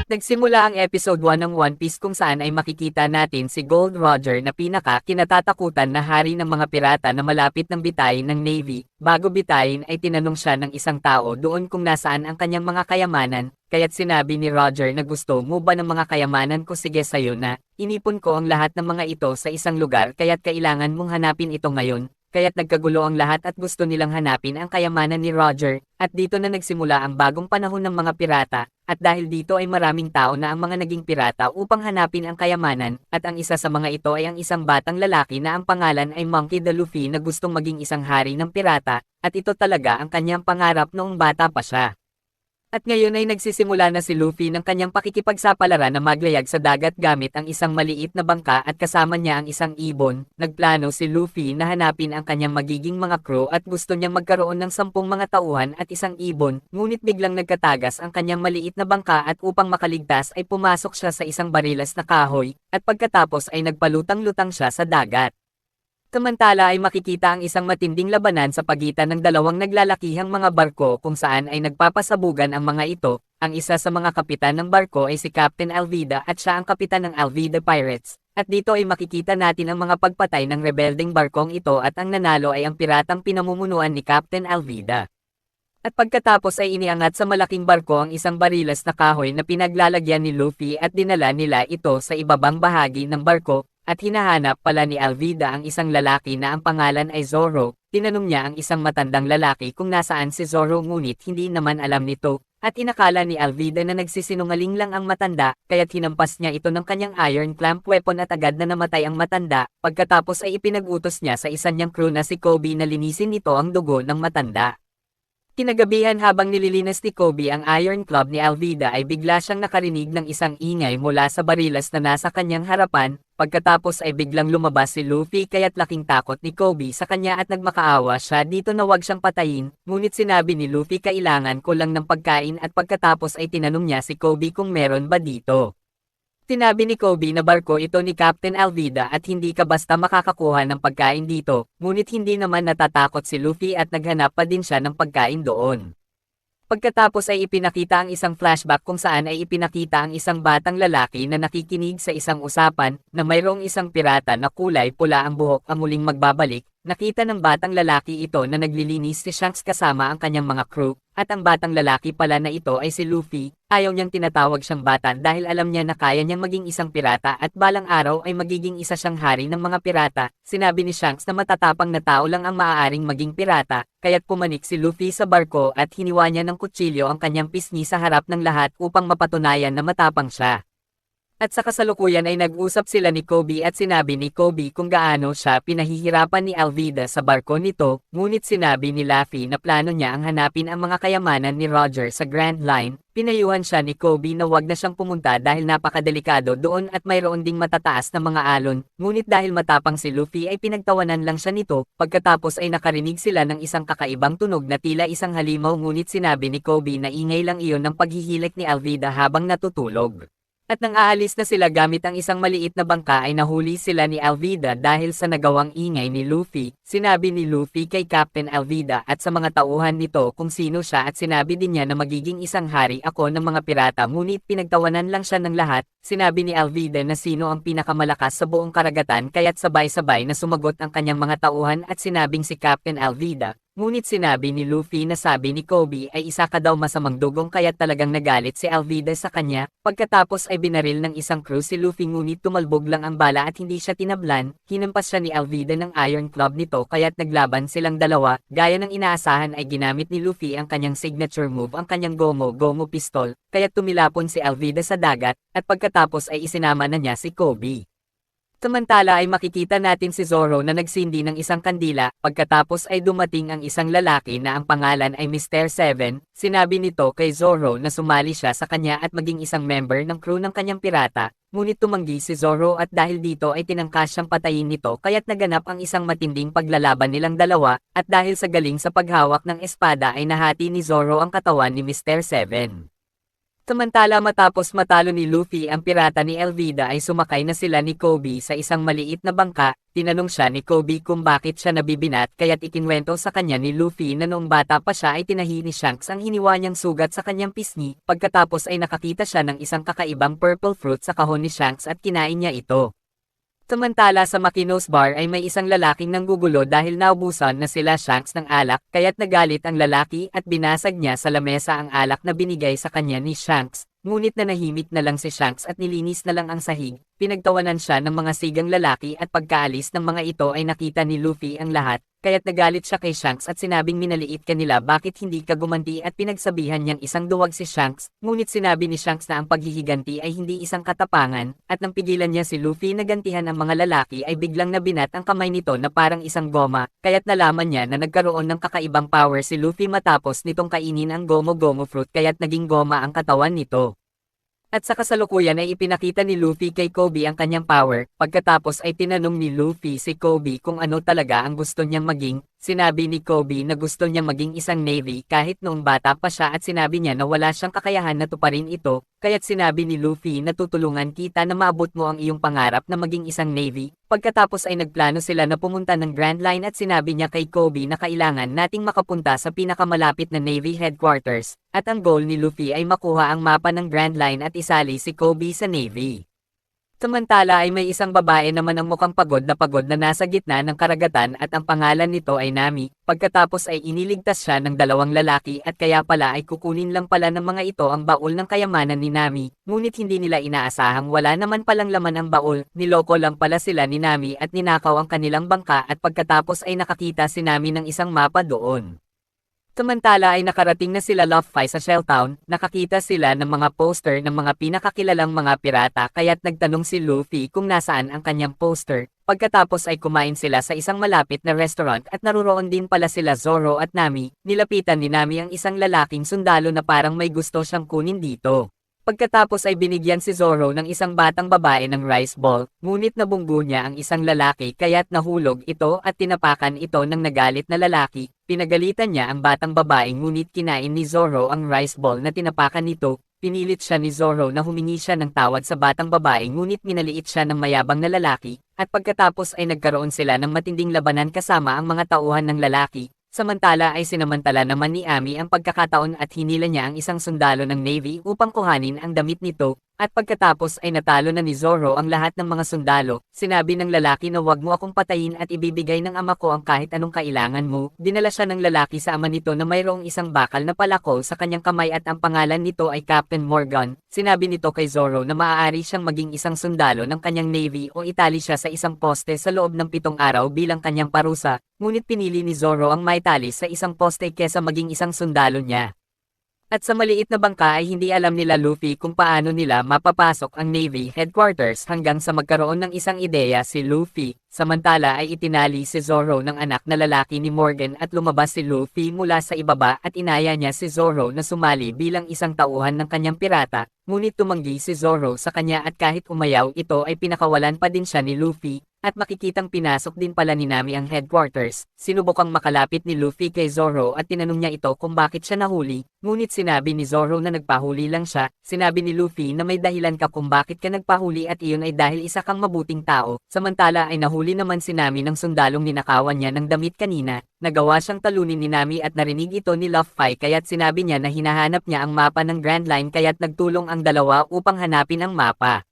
Nagsimula ang episode 1 ng One Piece kung saan ay makikita natin si Gold Roger na pinaka-kinatatakutan na hari ng mga pirata na malapit ng bitayin ng Navy. Bago bitayin ay tinanong siya ng isang tao doon kung nasaan ang kanyang mga kayamanan, kaya't sinabi ni Roger na gusto mo ba ng mga kayamanan ko, sige sayo na, inipon ko ang lahat ng mga ito sa isang lugar kaya't kailangan mong hanapin ito ngayon. Kaya't nagkagulo ang lahat at gusto nilang hanapin ang kayamanan ni Roger, at dito na nagsimula ang bagong panahon ng mga pirata, at dahil dito ay maraming tao na ang mga naging pirata upang hanapin ang kayamanan, at ang isa sa mga ito ay ang isang batang lalaki na ang pangalan ay Monkey D. Luffy na gustong maging isang hari ng pirata, at ito talaga ang kanyang pangarap noong bata pa siya. At ngayon ay nagsisimula na si Luffy ng kanyang pakikipagsapalaran na maglayag sa dagat gamit ang isang maliit na bangka at kasama niya ang isang ibon. Nagplano si Luffy na hanapin ang kanyang magiging mga crew at gusto niyang magkaroon ng 10 mga tauhan at isang ibon, ngunit biglang nagkatagas ang kanyang maliit na bangka at upang makaligtas ay pumasok siya sa isang barilas na kahoy, at pagkatapos ay nagpalutang-lutang siya sa dagat. Samantala ay makikita ang isang matinding labanan sa pagitan ng dalawang naglalakihang mga barko kung saan ay nagpapasabugan ang mga ito. Ang isa sa mga kapitan ng barko ay si Captain Alvida at siya ang kapitan ng Alvida Pirates. At dito ay makikita natin ang mga pagpatay ng rebeldeng barkong ito at ang nanalo ay ang piratang pinamumunuan ni Captain Alvida. At pagkatapos ay iniangat sa malaking barko ang isang barilas na kahoy na pinaglalagyan ni Luffy at dinala nila ito sa ibabang bahagi ng barko. At hinahanap pala ni Alvida ang isang lalaki na ang pangalan ay Zoro. Tinanong niya ang isang matandang lalaki kung nasaan si Zoro ngunit hindi naman alam nito. At inakala ni Alvida na nagsisinungaling lang ang matanda, kaya't hinampas niya ito ng kanyang iron clamp weapon at agad na namatay ang matanda. Pagkatapos ay ipinag-utos niya sa isa niyang crew na si Kobe na linisin nito ang dugo ng matanda. Kinagabihan habang nililinis ni Kobe ang Iron Club ni Alvida ay bigla siyang nakarinig ng isang ingay mula sa barilas na nasa kanyang harapan, pagkatapos ay biglang lumabas si Luffy kaya't laking takot ni Kobe sa kanya at nagmakaawa siya dito na wag siyang patayin, ngunit sinabi ni Luffy kailangan ko lang ng pagkain at pagkatapos ay tinanong niya si Kobe kung meron ba dito. Sinabi ni Kobe na barko ito ni Captain Alvida at hindi ka basta makakakuha ng pagkain dito, ngunit hindi naman natatakot si Luffy at naghanap pa din siya ng pagkain doon. Pagkatapos ay ipinakita ang isang flashback kung saan ay ipinakita ang isang batang lalaki na nakikinig sa isang usapan na mayroong isang pirata na kulay pula ang buhok ang muling magbabalik. Nakita ng batang lalaki ito na naglilinis si Shanks kasama ang kanyang mga crew, at ang batang lalaki pala na ito ay si Luffy. Ayaw niyang tinatawag siyang bata dahil alam niya na kaya niyang maging isang pirata at balang araw ay magiging isa siyang hari ng mga pirata. Sinabi ni Shanks na matatapang na tao lang ang maaaring maging pirata, kaya't pumanik si Luffy sa barko at hiniwa niya ng kutsilyo ang kanyang pisngi sa harap ng lahat upang mapatunayan na matapang siya. At sa kasalukuyan ay nag-usap sila ni Kobe at sinabi ni Kobe kung gaano siya pinahihirapan ni Alvida sa barko nito, ngunit sinabi ni Luffy na plano niya ang hanapin ang mga kayamanan ni Roger sa Grand Line. Pinayuhan siya ni Kobe na wag na siyang pumunta dahil napakadelikado doon at mayroon ding matataas na mga alon, ngunit dahil matapang si Luffy ay pinagtawanan lang siya nito. Pagkatapos ay nakarinig sila ng isang kakaibang tunog na tila isang halimaw, ngunit sinabi ni Kobe na ingay lang iyon ng paghihilik ni Alvida habang natutulog. At nang aalis na sila gamit ang isang maliit na bangka ay nahuli sila ni Alvida dahil sa nagawang ingay ni Luffy. Sinabi ni Luffy kay Captain Alvida at sa mga tauhan nito kung sino siya at sinabi din niya na magiging isang hari ako ng mga pirata, ngunit pinagtawanan lang siya ng lahat. Sinabi ni Alvida na sino ang pinakamalakas sa buong karagatan kaya't sabay-sabay na sumagot ang kanyang mga tauhan at sinabing si Captain Alvida. Ngunit sinabi ni Luffy na sabi ni Kobe ay isa ka daw masamang dugong kaya't talagang nagalit si Alvida sa kanya. Pagkatapos ay binaril ng isang crew si Luffy ngunit tumalbog lang ang bala at hindi siya tinablan. Hinampas siya ni Alvida ng Iron Club nito kaya't naglaban silang dalawa. Gaya ng inaasahan ay ginamit ni Luffy ang kanyang signature move, ang kanyang Gomu Gomu pistol, kaya't tumilapon si Alvida sa dagat at pagkatapos ay isinama na niya si Kobe. Samantala ay makikita natin si Zoro na nagsindi ng isang kandila, pagkatapos ay dumating ang isang lalaki na ang pangalan ay Mr. Seven. Sinabi nito kay Zoro na sumali siya sa kanya at maging isang member ng crew ng kanyang pirata, ngunit tumanggi si Zoro at dahil dito ay tinangkas siyang patayin nito kaya't naganap ang isang matinding paglalaban nilang dalawa, at dahil sa galing sa paghawak ng espada ay nahati ni Zoro ang katawan ni Mr. Seven. Samantala matapos matalo ni Luffy ang pirata ni Elvida ay sumakay na sila ni Kobe sa isang maliit na bangka, tinanong siya ni Kobe kung bakit siya nabibinat kaya't ikinwento sa kanya ni Luffy na noong bata pa siya ay tinahi ni Shanks ang hiniwa niyang sugat sa kanyang pisngi, pagkatapos ay nakakita siya ng isang kakaibang purple fruit sa kahon ni Shanks at kinain niya ito. Samantala sa Makinos Bar ay may isang lalaking nanggugulo dahil naubusan na sila Shanks ng alak, kaya't nagalit ang lalaki at binasag niya sa lamesa ang alak na binigay sa kanya ni Shanks. Ngunit nanahimik na lang si Shanks at nilinis na lang ang sahig, pinagtawanan siya ng mga sigang lalaki at pagkaalis ng mga ito ay nakita ni Luffy ang lahat, kaya't nagalit siya kay Shanks at sinabing minaliit ka nila bakit hindi ka gumanti at pinagsabihan niyang isang duwag si Shanks, ngunit sinabi ni Shanks na ang paghihiganti ay hindi isang katapangan, at nang pigilan niya si Luffy na gantihan ang mga lalaki ay biglang nabinat ang kamay nito na parang isang goma, kaya't nalaman niya na nagkaroon ng kakaibang power si Luffy matapos nitong kainin ang Gomu Gomu fruit kaya't naging goma ang katawan nito. At sa kasalukuyan ay ipinakita ni Luffy kay Kobe ang kanyang power, pagkatapos ay tinanong ni Luffy si Kobe kung ano talaga ang gusto niyang maging, sinabi ni Kobe na gusto niya maging isang Navy kahit noong bata pa siya at sinabi niya na wala siyang kakayahan na tuparin ito, kaya't sinabi ni Luffy na tutulungan kita na maabot mo ang iyong pangarap na maging isang Navy, pagkatapos ay nagplano sila na pumunta ng Grand Line at sinabi niya kay Kobe na kailangan nating makapunta sa pinakamalapit na Navy headquarters, at ang goal ni Luffy ay makuha ang mapa ng Grand Line at isali si Kobe sa Navy. Samantala ay may isang babae naman ang mukhang pagod na nasa gitna ng karagatan at ang pangalan nito ay Nami, pagkatapos ay iniligtas siya ng dalawang lalaki at kaya pala ay kukunin lang pala ng mga ito ang baul ng kayamanan ni Nami, ngunit hindi nila inaasahang wala naman palang laman ang baul, niloko lang pala sila ni Nami at ninakaw ang kanilang bangka at pagkatapos ay nakakita si Nami ng isang mapa doon. Samantala ay nakarating na sila Luffy sa Shelltown, nakakita sila ng mga poster ng mga pinakakilalang mga pirata kaya't nagtanong si Luffy kung nasaan ang kanyang poster, pagkatapos ay kumain sila sa isang malapit na restaurant at naruroon din pala sila Zoro at Nami, nilapitan ni Nami ang isang lalaking sundalo na parang may gusto siyang kunin dito. Pagkatapos ay binigyan si Zoro ng isang batang babae ng rice ball, ngunit nabunggo niya ang isang lalaki kaya't nahulog ito at tinapakan ito ng nagalit na lalaki, pinagalitan niya ang batang babae ngunit kinain ni Zoro ang rice ball na tinapakan nito, pinilit siya ni Zoro na humingi siya ng tawad sa batang babae ngunit minaliit siya ng mayabang na lalaki, at pagkatapos ay nagkaroon sila ng matinding labanan kasama ang mga tauhan ng lalaki. Samantala ay sinamantala naman ni Ami ang pagkakataon at hinila niya ang isang sundalo ng Navy upang kuhanin ang damit nito, at pagkatapos ay natalo na ni Zoro ang lahat ng mga sundalo, sinabi ng lalaki na wag mo akong patayin at ibibigay ng ama ko ang kahit anong kailangan mo, dinala siya ng lalaki sa ama nito na mayroong isang bakal na palako sa kanyang kamay at ang pangalan nito ay Captain Morgan, sinabi nito kay Zoro na maaari siyang maging isang sundalo ng kanyang Navy o itali siya sa isang poste sa loob ng 7 araw bilang kanyang parusa, ngunit pinili ni Zoro ang maitali sa isang poste kesa maging isang sundalo niya. At sa maliit na bangka ay hindi alam nila Luffy kung paano nila mapapasok ang Navy headquarters hanggang sa magkaroon ng isang ideya si Luffy. Samantala ay itinali si Zoro ng anak na lalaki ni Morgan at lumabas si Luffy mula sa ibaba at inaya niya si Zoro na sumali bilang isang tauhan ng kanyang pirata, ngunit tumanggi si Zoro sa kanya at kahit umayaw ito ay pinakawalan pa din siya ni Luffy. At makikitang pinasok din pala ni Nami ang headquarters, sinubukang makalapit ni Luffy kay Zoro at tinanong niya ito kung bakit siya nahuli, ngunit sinabi ni Zoro na nagpahuli lang siya, sinabi ni Luffy na may dahilan ka kung bakit ka nagpahuli at iyon ay dahil isa kang mabuting tao, samantala ay nahuli naman si Nami ng sundalong ninakawan niya ng damit kanina, nagawa siyang talunin ni Nami at narinig ito ni Luffy kaya't sinabi niya na hinahanap niya ang mapa ng Grand Line kaya't nagtulong ang dalawa upang hanapin ang mapa.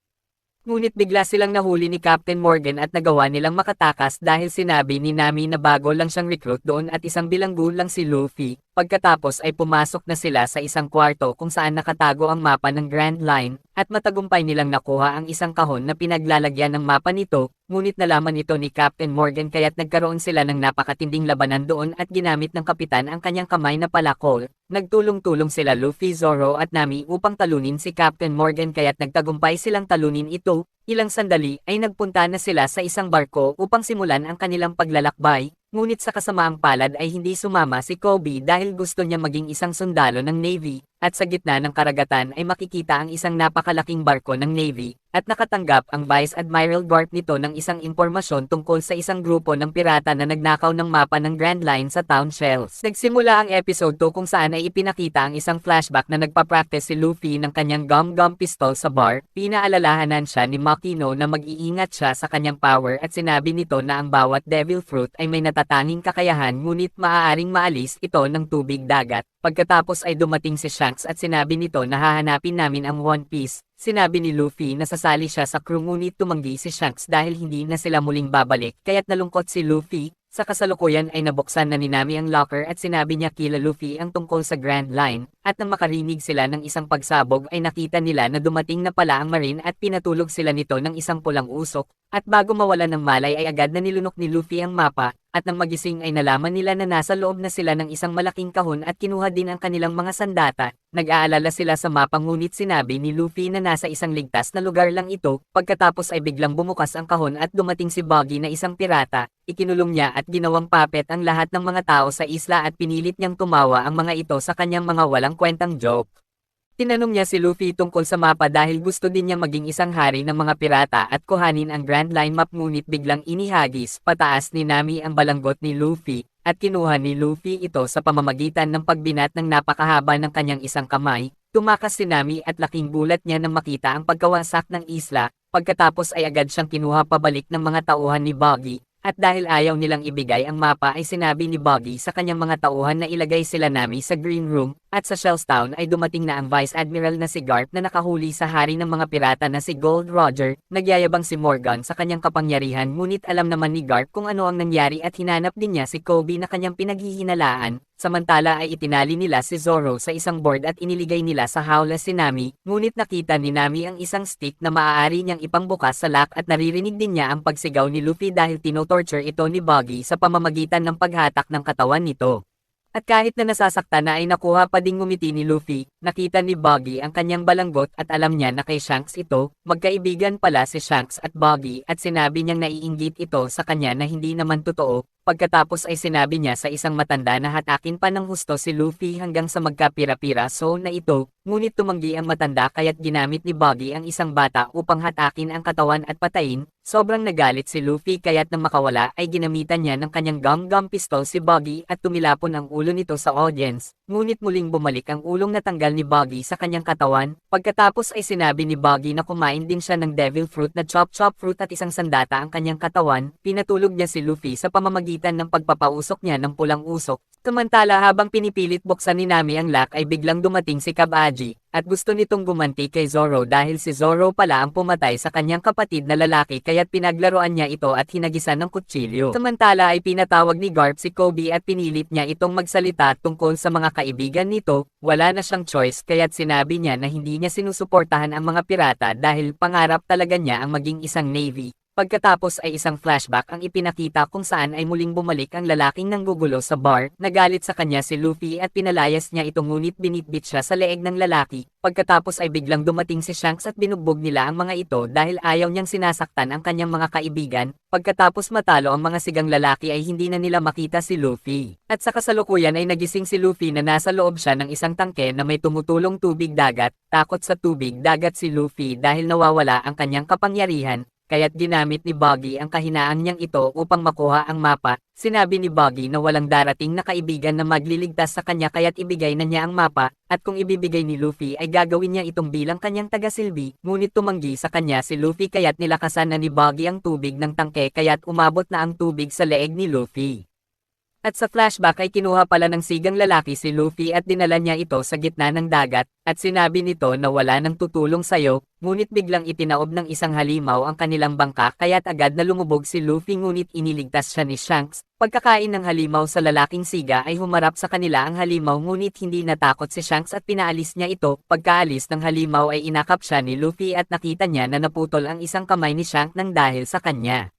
Ngunit bigla silang nahuli ni Captain Morgan at nagawa nilang makatakas dahil sinabi ni Nami na bago lang siyang recruit doon at isang bilanggo lang si Luffy. Pagkatapos ay pumasok na sila sa isang kwarto kung saan nakatago ang mapa ng Grand Line, at matagumpay nilang nakuha ang isang kahon na pinaglalagyan ng mapa nito, ngunit nalaman ito ni Captain Morgan kaya't nagkaroon sila ng napakatinding labanan doon at ginamit ng kapitan ang kanyang kamay na palakol. Nagtulong-tulong sila Luffy, Zoro at Nami upang talunin si Captain Morgan kaya't nagtagumpay silang talunin ito. Ilang sandali ay nagpunta na sila sa isang barko upang simulan ang kanilang paglalakbay, ngunit sa kasamaang palad ay hindi sumama si Kobe dahil gusto niya maging isang sundalo ng Navy, at sa gitna ng karagatan ay makikita ang isang napakalaking barko ng Navy, at nakatanggap ang Vice Admiral Garp nito ng isang impormasyon tungkol sa isang grupo ng pirata na nagnakaw ng mapa ng Grand Line sa Town Shells. Nagsimula ang episode 2 kung saan ay ipinakita ang isang flashback na nagpa-practice si Luffy ng kanyang gum-gum pistol sa bar. Pinaalalahanan siya ni Makino na mag-iingat siya sa kanyang power at sinabi nito na ang bawat devil fruit ay may natatanging kakayahan ngunit maaaring maalis ito ng tubig dagat. Pagkatapos ay dumating si Shanks at sinabi nito na hahanapin namin ang One Piece. Sinabi ni Luffy na sasali siya sa crew ngunit tumanggi si Shanks dahil hindi na sila muling babalik kaya't nalungkot si Luffy. Sa kasalukuyan ay nabuksan na ni Nami ang locker at sinabi niya kila Luffy ang tungkol sa Grand Line, at nang makarinig sila ng isang pagsabog ay nakita nila na dumating na pala ang Marine at pinatulog sila nito ng isang pulang usok, at bago mawala ng malay ay agad na nilunok ni Luffy ang mapa, at nang magising ay nalaman nila na nasa loob na sila ng isang malaking kahon at kinuha din ang kanilang mga sandata. Nag-aalala sila sa mapa ngunit sinabi ni Luffy na nasa isang ligtas na lugar lang ito, pagkatapos ay biglang bumukas ang kahon at dumating si Buggy na isang pirata, ikinulong niya at ginawang puppet ang lahat ng mga tao sa isla at pinilit niyang tumawa ang mga ito sa kanyang mga walang kwentang joke. Tinanong niya si Luffy tungkol sa mapa dahil gusto din niya maging isang hari ng mga pirata at kuhanin ang Grand Line map ngunit biglang inihagis pataas ni Nami ang balanggot ni Luffy, at kinuha ni Luffy ito sa pamamagitan ng pagbinat ng napakahaba ng kanyang isang kamay. Tumakas si Nami at laking gulat niya nang makita ang pagkawasak ng isla, pagkatapos ay agad siyang kinuha pabalik ng mga tauhan ni Buggy. At dahil ayaw nilang ibigay ang mapa ay sinabi ni Buggy sa kanyang mga tauhan na ilagay sila Nami sa Green Room, at sa Shells Town ay dumating na ang Vice Admiral na si Garp na nakahuli sa hari ng mga pirata na si Gold Roger. Nagyayabang si Morgan sa kanyang kapangyarihan ngunit alam naman ni Garp kung ano ang nangyari at hinanap din niya si Kobe na kanyang pinaghihinalaan. Samantala ay itinali nila si Zoro sa isang board at iniligay nila sa hawla si Nami, ngunit nakita ni Nami ang isang stick na maaari niyang ipangbukas sa lock at naririnig din niya ang pagsigaw ni Luffy dahil tinotorture ito ni Buggy sa pamamagitan ng paghatak ng katawan nito. At kahit na nasasaktan na ay nakuha pa ding ngumiti ni Luffy, nakita ni Buggy ang kanyang balanggot at alam niya na kay Shanks ito, magkaibigan pala si Shanks at Buggy at sinabi niyang naiinggit ito sa kanya na hindi naman totoo. Pagkatapos ay sinabi niya sa isang matanda na hatakin pa ng husto si Luffy hanggang sa magkapira-pira na ito, ngunit tumanggi ang matanda kaya't ginamit ni Buggy ang isang bata upang hatakin ang katawan at patayin. Sobrang nagalit si Luffy kaya't nang makawala ay ginamitan niya ng kanyang gum-gum pistol si Buggy at tumilapon ang ulo nito sa audience, ngunit muling bumalik ang ulong natanggal ni Buggy sa kanyang katawan. Pagkatapos ay sinabi ni Buggy na kumain din siya ng devil fruit na chop-chop fruit at isang sandata ang kanyang katawan. Pinatulog niya si Luffy sa pamamagitan ng pagpapausok niya ng pulang usok. Samantala habang pinipilit buksan ni Nami ang lock ay biglang dumating si Kabaji, at gusto nitong gumanti kay Zoro dahil si Zoro pala ang pumatay sa kanyang kapatid na lalaki kaya't pinaglaruan niya ito at hinagisan ng kutsilyo. Samantala ay pinatawag ni Garp si Kobe at pinilit niya itong magsalita tungkol sa mga kaibigan nito. Wala na siyang choice kaya't sinabi niya na hindi niya sinusuportahan ang mga pirata dahil pangarap talaga niya ang maging isang navy. Pagkatapos ay isang flashback ang ipinakita kung saan ay muling bumalik ang lalaking nanggugulo sa bar. Nagalit sa kanya si Luffy at pinalayas niya ito ngunit binitbit siya sa leeg ng lalaki. Pagkatapos ay biglang dumating si Shanks at binugbog nila ang mga ito dahil ayaw niyang sinasaktan ang kanyang mga kaibigan. Pagkatapos matalo ang mga sigang lalaki ay hindi na nila makita si Luffy. At sa kasalukuyan ay nagising si Luffy na nasa loob siya ng isang tangke na may tumutulong tubig dagat. Takot sa tubig dagat si Luffy dahil nawawala ang kanyang kapangyarihan. Kaya't ginamit ni Buggy ang kahinaan niyang ito upang makuha ang mapa. Sinabi ni Buggy na walang darating na kaibigan na magliligtas sa kanya kaya't ibigay na niya ang mapa, at kung ibibigay ni Luffy ay gagawin niya itong bilang kanyang tagasilbi, ngunit tumanggi sa kanya si Luffy kaya't nilakasan na ni Buggy ang tubig ng tangke kaya't umabot na ang tubig sa leeg ni Luffy. At sa flashback ay kinuha pala ng sigang lalaki si Luffy at dinala niya ito sa gitna ng dagat, at sinabi nito na wala nang tutulong sayo, ngunit biglang itinaob ng isang halimaw ang kanilang bangka kaya't agad na lumubog si Luffy ngunit iniligtas siya ni Shanks. Pagkakain ng halimaw sa lalaking siga ay humarap sa kanila ang halimaw ngunit hindi natakot si Shanks at pinaalis niya ito. Pagkaalis ng halimaw ay inakap siya ni Luffy at nakita niya na naputol ang isang kamay ni Shanks nang dahil sa kanya.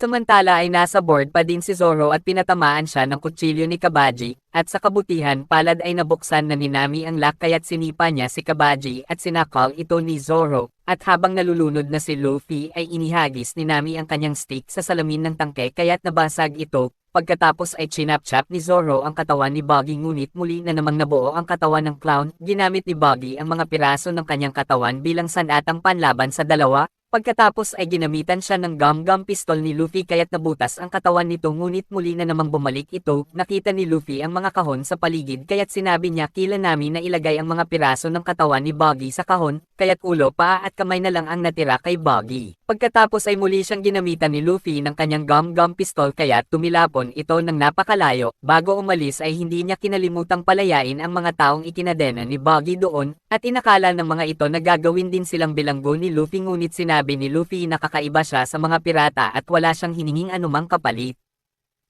Samantala ay nasa board pa din si Zoro at pinatamaan siya ng kutsilyo ni Kabaji, at sa kabutihan palad ay nabuksan na ni Nami ang lock kaya't sinipa niya si Kabaji at sinakal ito ni Zoro, at habang nalulunod na si Luffy ay inihagis ni Nami ang kanyang stick sa salamin ng tangke kaya't nabasag ito. Pagkatapos ay chinap-chap ni Zoro ang katawan ni Buggy ngunit muli na namang nabuo ang katawan ng clown. Ginamit ni Buggy ang mga piraso ng kanyang katawan bilang sandatang panlaban sa dalawa. Pagkatapos ay ginamitan siya ng gum-gum pistol ni Luffy kaya't nabutas ang katawan nito ngunit muli na namang bumalik ito. Nakita ni Luffy ang mga kahon sa paligid kaya't sinabi niya kila namin na ilagay ang mga piraso ng katawan ni Buggy sa kahon, kaya't ulo, paa at kamay na lang ang natira kay Buggy. Pagkatapos ay muli siyang ginamitan ni Luffy ng kanyang gum-gum pistol kaya't tumilapon ito ng napakalayo. Bago umalis ay hindi niya kinalimutang palayain ang mga taong ikinadena ni Buggy doon, at inakala ng mga ito na gagawin din silang bilanggo ni Luffy ngunit sinabi ni Luffy na kakaiba siya sa mga pirata at wala siyang hininging anumang kapalit.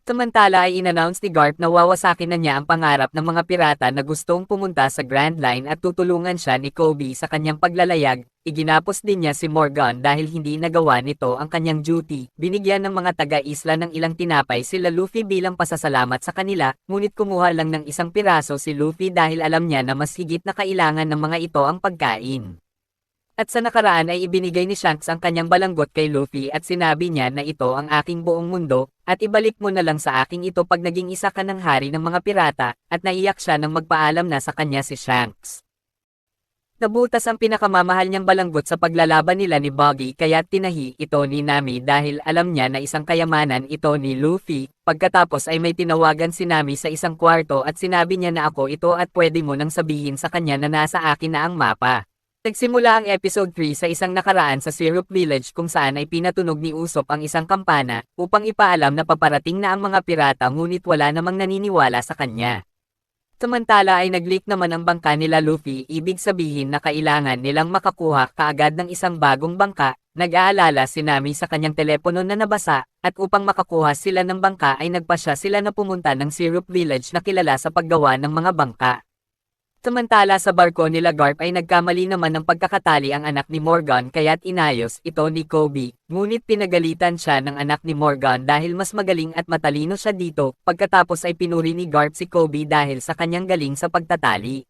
Samantala ay in-announce ni Garp na wawasakin na niya ang pangarap ng mga pirata na gustong pumunta sa Grand Line at tutulungan siya ni Kobe sa kanyang paglalayag. Iginapos din niya si Morgan dahil hindi nagawa nito ang kanyang duty. Binigyan ng mga taga-isla ng ilang tinapay sila Luffy bilang pasasalamat sa kanila, ngunit kumuha lang ng isang piraso si Luffy dahil alam niya na mas higit na kailangan ng mga ito ang pagkain. At sa nakaraan ay ibinigay ni Shanks ang kanyang balanggot kay Luffy at sinabi niya na ito ang aking buong mundo, at ibalik mo na lang sa aking ito pag naging isa ka ng hari ng mga pirata, at naiyak siya nang magpaalam na sa kanya si Shanks. Nabutas ang pinakamamahal niyang balanggot sa paglalaban nila ni Buggy kaya tinahi ito ni Nami dahil alam niya na isang kayamanan ito ni Luffy. Pagkatapos ay may tinawagan si Nami sa isang kwarto at sinabi niya na ako ito at pwede mo nang sabihin sa kanya na nasa akin na ang mapa. Nagsimula ang episode 3 sa isang nakaraan sa Syrup Village kung saan ay pinatunog ni Usopp ang isang kampana upang ipaalam na paparating na ang mga pirata ngunit wala namang naniniwala sa kanya. Samantala ay nag-leak naman ang bangka nila Luffy, ibig sabihin na kailangan nilang makakuha kaagad ng isang bagong bangka. Nag-aalala si Nami sa kanyang telepono na nabasa, at upang makakuha sila ng bangka ay nagpasya sila na pumunta ng Syrup Village na kilala sa paggawa ng mga bangka. Samantala sa barko nila Garp ay nagkamali naman ng pagkakatali ang anak ni Morgan kaya't inayos ito ni Kobe, ngunit pinagalitan siya ng anak ni Morgan dahil mas magaling at matalino siya dito, pagkatapos ay pinuri ni Garp si Kobe dahil sa kanyang galing sa pagtatali.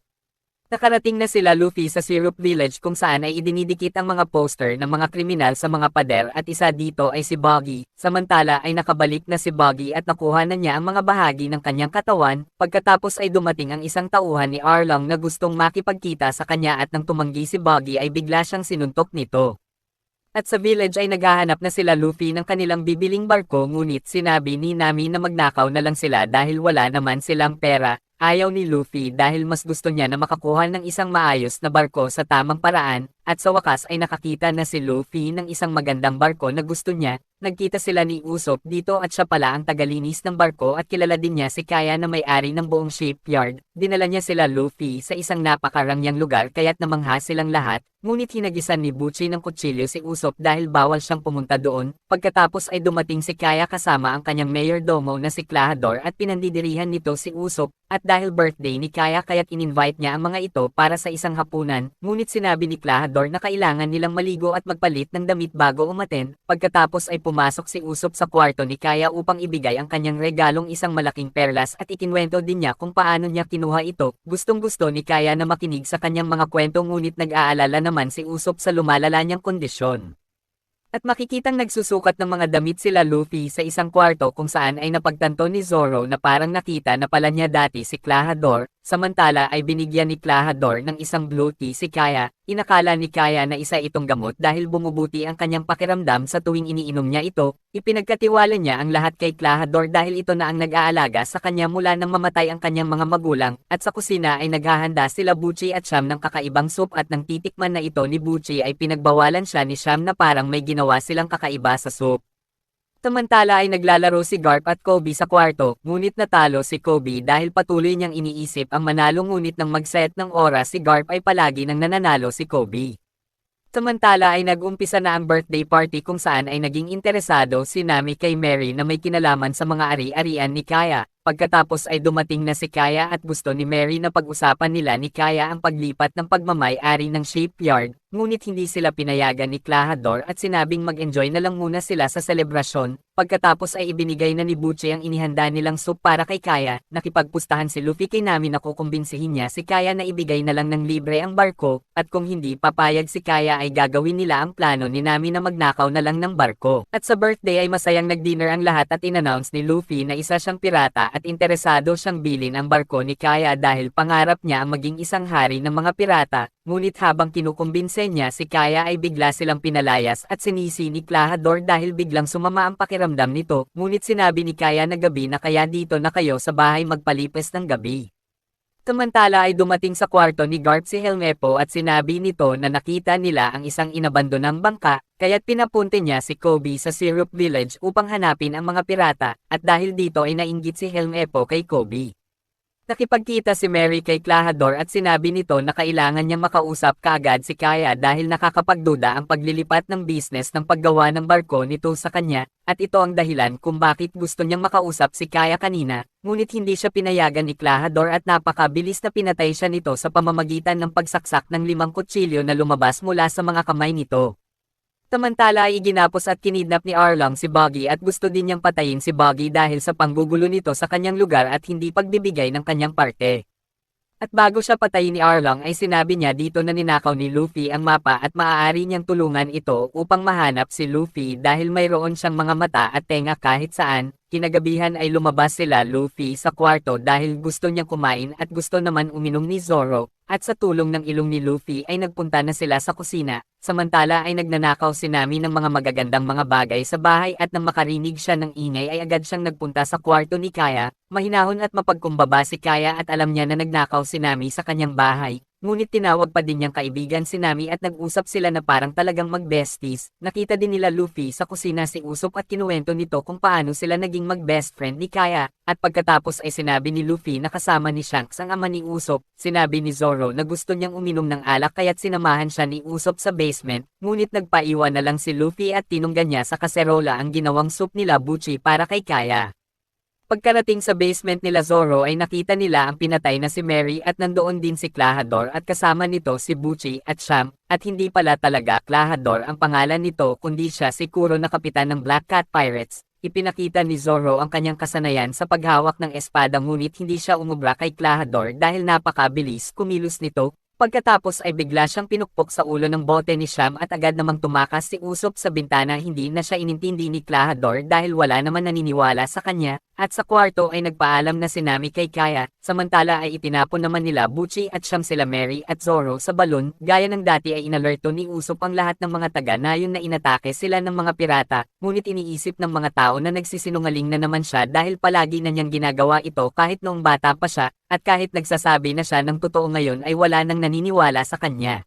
Nakarating na sila Luffy sa Syrup Village kung saan ay idinidikit ang mga poster ng mga kriminal sa mga pader at isa dito ay si Buggy. Samantala ay nakabalik na si Buggy at nakuha na niya ang mga bahagi ng kanyang katawan, pagkatapos ay dumating ang isang tauhan ni Arlong na gustong makipagkita sa kanya at nang tumanggi si Buggy ay bigla siyang sinuntok nito. At sa village ay naghahanap na sila Luffy ng kanilang bibiling barko ngunit sinabi ni Nami na magnakaw na lang sila dahil wala naman silang pera. Ayaw ni Luffy dahil mas gusto niya na makakuha ng isang maayos na barko sa tamang paraan, at sa wakas ay nakakita na si Luffy ng isang magandang barko na gusto niya. Nagkita sila ni Usopp dito at siya pala ang tagalinis ng barko at kilala din niya si Kaya na may-ari ng buong shipyard. Dinala niya sila Luffy sa isang napakarangyang lugar kaya't namangha silang lahat, ngunit hinagisan ni Butchie ng kutsilyo si Usopp dahil bawal siyang pumunta doon. Pagkatapos ay dumating si Kaya kasama ang kanyang mayordomo na si Klahadore at pinandidirihan nito si Usopp, at dahil birthday ni Kaya kaya't in-invite niya ang mga ito para sa isang hapunan, ngunit sinabi ni Klahadore na kailangan nilang maligo at magpalit ng damit bago umaten. Pagkatapos ay pumasok si Usopp sa kwarto ni Kaya upang ibigay ang kanyang regalong isang malaking perlas at ikinwento din niya kung paano niya kinuha ito. Gustong-gusto ni Kaya na makinig sa kanyang mga kwento ngunit nag-aalala naman si Usopp sa lumalala niyang kondisyon. At makikitang nagsusukat ng mga damit sila Luffy sa isang kwarto kung saan ay napagtanto ni Zoro na parang nakita na pala niya dati si Klahadore. Samantala ay binigyan ni Klahadore ng isang blue tea si Kaya. Inakala ni Kaya na isa itong gamot dahil bumubuti ang kanyang pakiramdam sa tuwing iniinom niya ito. Ipinagkatiwala niya ang lahat kay Klahadore dahil ito na ang nag-aalaga sa kanya mula nang mamatay ang kanyang mga magulang. At sa kusina ay naghahanda sila Butchie at Sham ng kakaibang soup at nang titikman na ito ni Butchie ay pinagbawalan siya ni Sham na parang may ginawa silang kakaiba sa soup. Samantala ay naglalaro si Garp at Kobe sa kwarto, ngunit natalo si Kobe dahil patuloy niyang iniisip ang manalo ngunit nang mag-set ng oras si Garp ay palagi nang nananalo si Kobe. Samantala ay nag-umpisa na ang birthday party kung saan ay naging interesado si Nami kay Mary na may kinalaman sa mga ari-arian ni Kaya. Pagkatapos ay dumating na si Kaya at gusto ni Mary na pag-usapan nila ni Kaya ang paglipat ng pagmamay-ari ng shipyard, ngunit hindi sila pinayagan ni Klahadore at sinabing mag-enjoy na lang muna sila sa selebrasyon. Pagkatapos ay ibinigay na ni Butchie ang inihanda nilang soup para kay Kaya. Nakipagpustahan si Luffy kay Nami na kukumbinsihin niya si Kaya na ibigay na lang ng libre ang barko, at kung hindi papayag si Kaya ay gagawin nila ang plano ni Nami na magnakaw na lang ng barko. At sa birthday ay masayang nag-dinner ang lahat at in-announce ni Luffy na isa siyang pirata at interesado siyang bilhin ang barko ni Kaya dahil pangarap niya ang maging isang hari ng mga pirata. Ngunit habang kinukumbinse niya si Kaya ay bigla silang pinalayas at sinisi ni Klahadore dahil biglang sumama ang pakiramdam nito. Ngunit sinabi ni Kaya na gabi na kaya dito na kayo sa bahay magpalipes ng gabi. Samantala ay dumating sa kwarto ni Garp si Helmepo at sinabi nito na nakita nila ang isang inabandonang bangka, kaya't pinapunte niya si Kobe sa Syrup Village upang hanapin ang mga pirata, at dahil dito ay nainggit si Helmepo kay Kobe. Nakipagkita si Mary kay Klahadore at sinabi nito na kailangan niyang makausap kaagad si Kaya dahil nakakapagduda ang paglilipat ng business ng paggawa ng barko nito sa kanya, at ito ang dahilan kung bakit gusto niyang makausap si Kaya kanina, ngunit hindi siya pinayagan ni Klahadore at napakabilis na pinatay siya nito sa pamamagitan ng pagsaksak ng 5 kutsilyo na lumabas mula sa mga kamay nito. Samantala ay iginapos at kinidnap ni Arlong si Buggy at gusto din niyang patayin si Buggy dahil sa panggugulo nito sa kanyang lugar at hindi pagbibigay ng kanyang parte. At bago siya patayin ni Arlong ay sinabi niya dito na ninakaw ni Luffy ang mapa at maaari niyang tulungan ito upang mahanap si Luffy dahil mayroon siyang mga mata at tenga kahit saan. Kinagabihan ay lumabas sila Luffy sa kwarto dahil gusto niyang kumain at gusto naman uminom ni Zoro, at sa tulong ng ilong ni Luffy ay nagpunta na sila sa kusina. Samantala ay nagnanakaw si Nami ng mga magagandang mga bagay sa bahay at nang makarinig siya ng ingay ay agad siyang nagpunta sa kwarto ni Kaya. Mahinahon at mapagkumbaba si Kaya at alam niya na nagnakaw si Nami sa kanyang bahay. Ngunit tinawag pa din niyang kaibigan si Nami at nag-usap sila na parang talagang mag-besties. Nakita din nila Luffy sa kusina si Usopp at kinuwento nito kung paano sila naging mag-best friend ni Kaya. At pagkatapos ay sinabi ni Luffy na kasama ni Shanks ang ama ni Usopp. Sinabi ni Zoro na gusto niyang uminom ng alak kaya't sinamahan siya ni Usopp sa basement. Ngunit nagpaiwan na lang si Luffy at tinunggan niya sa kaserola ang ginawang soup nila Butchie para kay Kaya. Pagkarating sa basement nila Zoro ay nakita nila ang pinatay na si Mary at nandoon din si Klahadore at kasama nito si Butchie at Sham, at hindi pala talaga Klahadore ang pangalan nito kundi siya si Kuro na kapitan ng Black Cat Pirates. Ipinakita ni Zoro ang kanyang kasanayan sa paghawak ng espada ngunit hindi siya umubra kay Klahadore dahil napakabilis kumilos nito. Pagkatapos ay bigla siyang pinukpok sa ulo ng bote ni Sham at agad namang tumakas si Usopp sa bintana. Hindi na siya inintindi ni Klahadore dahil wala naman naniniwala sa kanya, at sa kwarto ay nagpaalam na si Nami kay Kaya. Samantala ay itinapon naman nila Butchie at Sham sila Mary at Zoro sa balon. Gaya ng dati ay inalerto ni Usopp ang lahat ng mga taga-nayon na inatake sila ng mga pirata, ngunit iniisip ng mga tao na nagsisinungaling na naman siya dahil palagi na niyang ginagawa ito kahit noong bata pa siya, at kahit nagsasabi na siya ng totoo ngayon ay wala nang naniniwala sa kanya.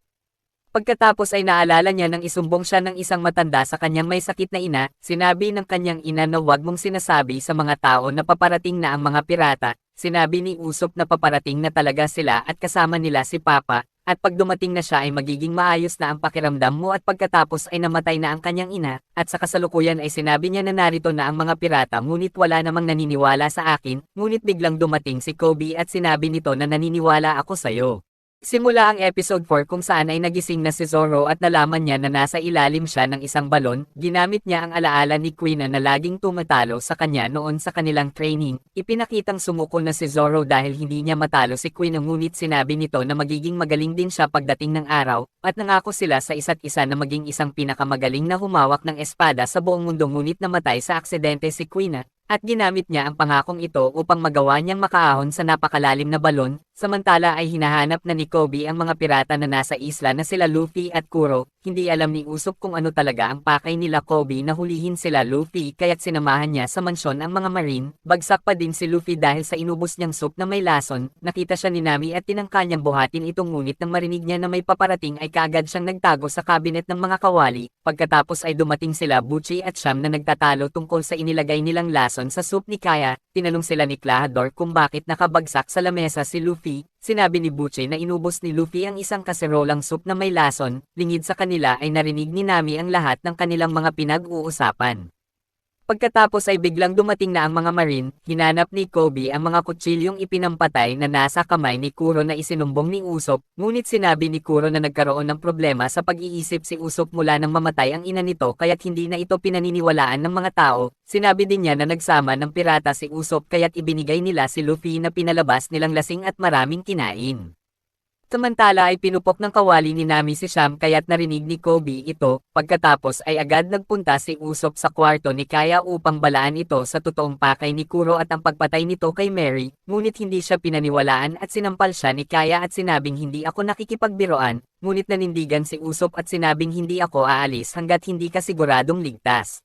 Pagkatapos ay naalala niya nang isumbong siya ng isang matanda sa kanyang may sakit na ina. Sinabi ng kanyang ina na huwag mong sinasabi sa mga tao na paparating na ang mga pirata. Sinabi ni Usopp na paparating na talaga sila at kasama nila si Papa, at pag dumating na siya ay magiging maayos na ang pakiramdam mo, at pagkatapos ay namatay na ang kanyang ina, at sa kasalukuyan ay sinabi niya na narito na ang mga pirata ngunit wala namang naniniwala sa akin. Ngunit biglang dumating si Kobe at sinabi nito na naniniwala ako sa'yo. Simula ang episode 4 kung saan ay nagising na si Zoro at nalaman niya na nasa ilalim siya ng isang balon. Ginamit niya ang alaala ni Queen na laging tumatalo sa kanya noon sa kanilang training. Ipinakitang sumuko na si Zoro dahil hindi niya matalo si Queen, ngunit sinabi nito na magiging magaling din siya pagdating ng araw, at nangako sila sa isa't isa na maging isang pinakamagaling na humawak ng espada sa buong mundo. Ngunit namatay sa aksidente si Queen, at ginamit niya ang pangakong ito upang magawa niyang makaahon sa napakalalim na balon. Samantala ay hinahanap na ni Kobe ang mga pirata na nasa isla na sila Luffy at Kuro. Hindi alam ni Usopp kung ano talaga ang pakay nila Kobe na hulihin sila Luffy, kaya't sinamahan niya sa mansyon ang mga marine. Bagsak pa din si Luffy dahil sa inubos niyang soup na may lason. Nakita siya ni Nami at tinangka niyang buhatin ito, ngunit nang marinig niya na may paparating ay kaagad siyang nagtago sa kabinet ng mga kawali. Pagkatapos ay dumating sila Butchie at Sham na nagtatalo tungkol sa inilagay nilang lason sa soup ni Kaya. Tinanong sila ni Klahadore kung bakit nakabagsak sa lamesa si Luffy. Sinabi ni Butchie na inubos ni Luffy ang isang kaserolang soup na may lason. Lingid sa kanila ay narinig ni Nami ang lahat ng kanilang mga pinag-uusapan. Pagkatapos ay biglang dumating na ang mga Marine, hinanap ni Kobe ang mga kutsilyong ipinampatay na nasa kamay ni Kuro na isinumbong ni Usopp, ngunit sinabi ni Kuro na nagkaroon ng problema sa pag-iisip si Usopp mula nang mamatay ang ina nito kaya't hindi na ito pinaniniwalaan ng mga tao. Sinabi din niya na nagsama ng pirata si Usopp kaya't ibinigay nila si Luffy na pinalabas nilang lasing at maraming kinain. Samantala ay pinupok ng kawali ni Nami si Sham kaya't narinig ni Kobe ito, pagkatapos ay agad nagpunta si Usopp sa kwarto ni Kaya upang balaan ito sa totoong pakay ni Kuro at ang pagpatay nito kay Mary, ngunit hindi siya pinaniwalaan at sinampal siya ni Kaya at sinabing hindi ako nakikipagbiroan, ngunit nanindigan si Usopp at sinabing hindi ako aalis hanggat hindi ka siguradong ligtas.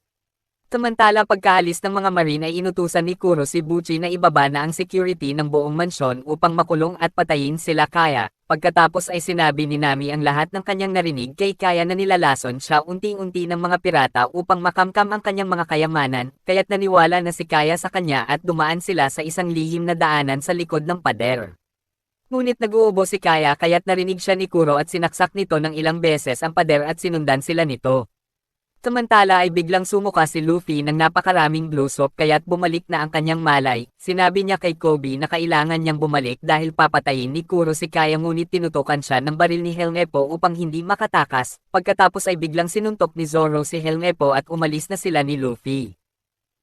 Samantala pagkaalis ng mga Marine ay inutusan ni Kuro si Buchi na ibaba na ang security ng buong mansyon upang makulong at patayin sila Kaya. Pagkatapos ay sinabi ni Nami ang lahat ng kanyang narinig kay Kaya na nilalason siya unti-unti ng mga pirata upang makamkam ang kanyang mga kayamanan, kaya't naniwala na si Kaya sa kanya at dumaan sila sa isang lihim na daanan sa likod ng pader. Ngunit nag-uubo si Kaya kaya't narinig siya ni Kuro at sinaksak nito ng ilang beses ang pader at sinundan sila nito. Samantala ay biglang sumuka si Luffy ng napakaraming bluesop kaya't bumalik na ang kanyang malay. Sinabi niya kay Kobe na kailangan niyang bumalik dahil papatayin ni Kuro si Kaya ngunit tinutukan siya ng baril ni Helmepo upang hindi makatakas. Pagkatapos ay biglang sinuntok ni Zoro si Helmepo at umalis na sila ni Luffy.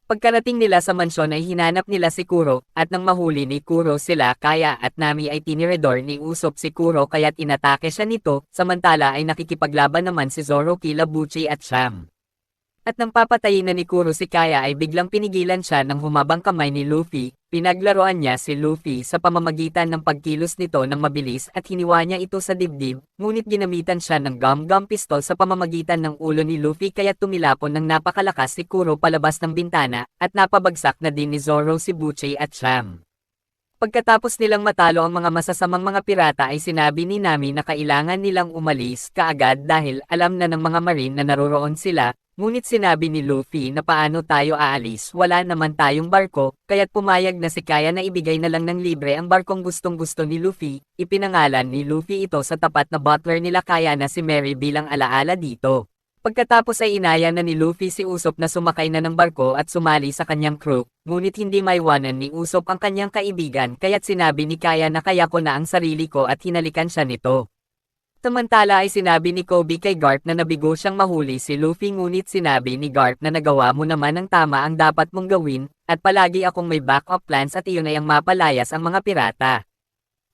Pagkarating nila sa mansyon ay hinanap nila si Kuro, at nang mahuli ni Kuro sila Kaya at Nami ay tiniredor ni Usopp si Kuro kaya't inatake siya nito, samantala ay nakikipaglaban naman si Zoro kila Buchi at Sham. At nang papatayin na ni Kuro si Kaya ay biglang pinigilan siya ng humabang kamay ni Luffy, pinaglaruan niya si Luffy sa pamamagitan ng pagkilos nito ng mabilis at hiniwa niya ito sa dibdib, ngunit ginamitan siya ng gum-gum pistol sa pamamagitan ng ulo ni Luffy kaya tumilapon ng napakalakas si Kuro palabas ng bintana, at napabagsak na din ni Zoro si Buchi at Sham. Pagkatapos nilang matalo ang mga masasamang mga pirata ay sinabi ni Nami na kailangan nilang umalis kaagad dahil alam na ng mga Marine na naroroon sila, ngunit sinabi ni Luffy na paano tayo aalis, wala naman tayong barko, kaya't pumayag na si Kaya na ibigay na lang ng libre ang barkong gustong-gusto ni Luffy. Ipinangalan ni Luffy ito sa tapat na butler nila Kaya na si Mary bilang alaala dito. Pagkatapos ay inaya na ni Luffy si Usopp na sumakay na ng barko at sumali sa kanyang crew, ngunit hindi maiwanan ni Usopp ang kanyang kaibigan kaya't sinabi ni Kaya na kaya ko na ang sarili ko at hinalikan siya nito. Samantala ay sinabi ni Kobe kay Garp na nabigo siyang mahuli si Luffy ngunit sinabi ni Garp na nagawa mo naman ang tama ang dapat mong gawin, at palagi akong may backup plans at iyon ay ang mapalayas ang mga pirata.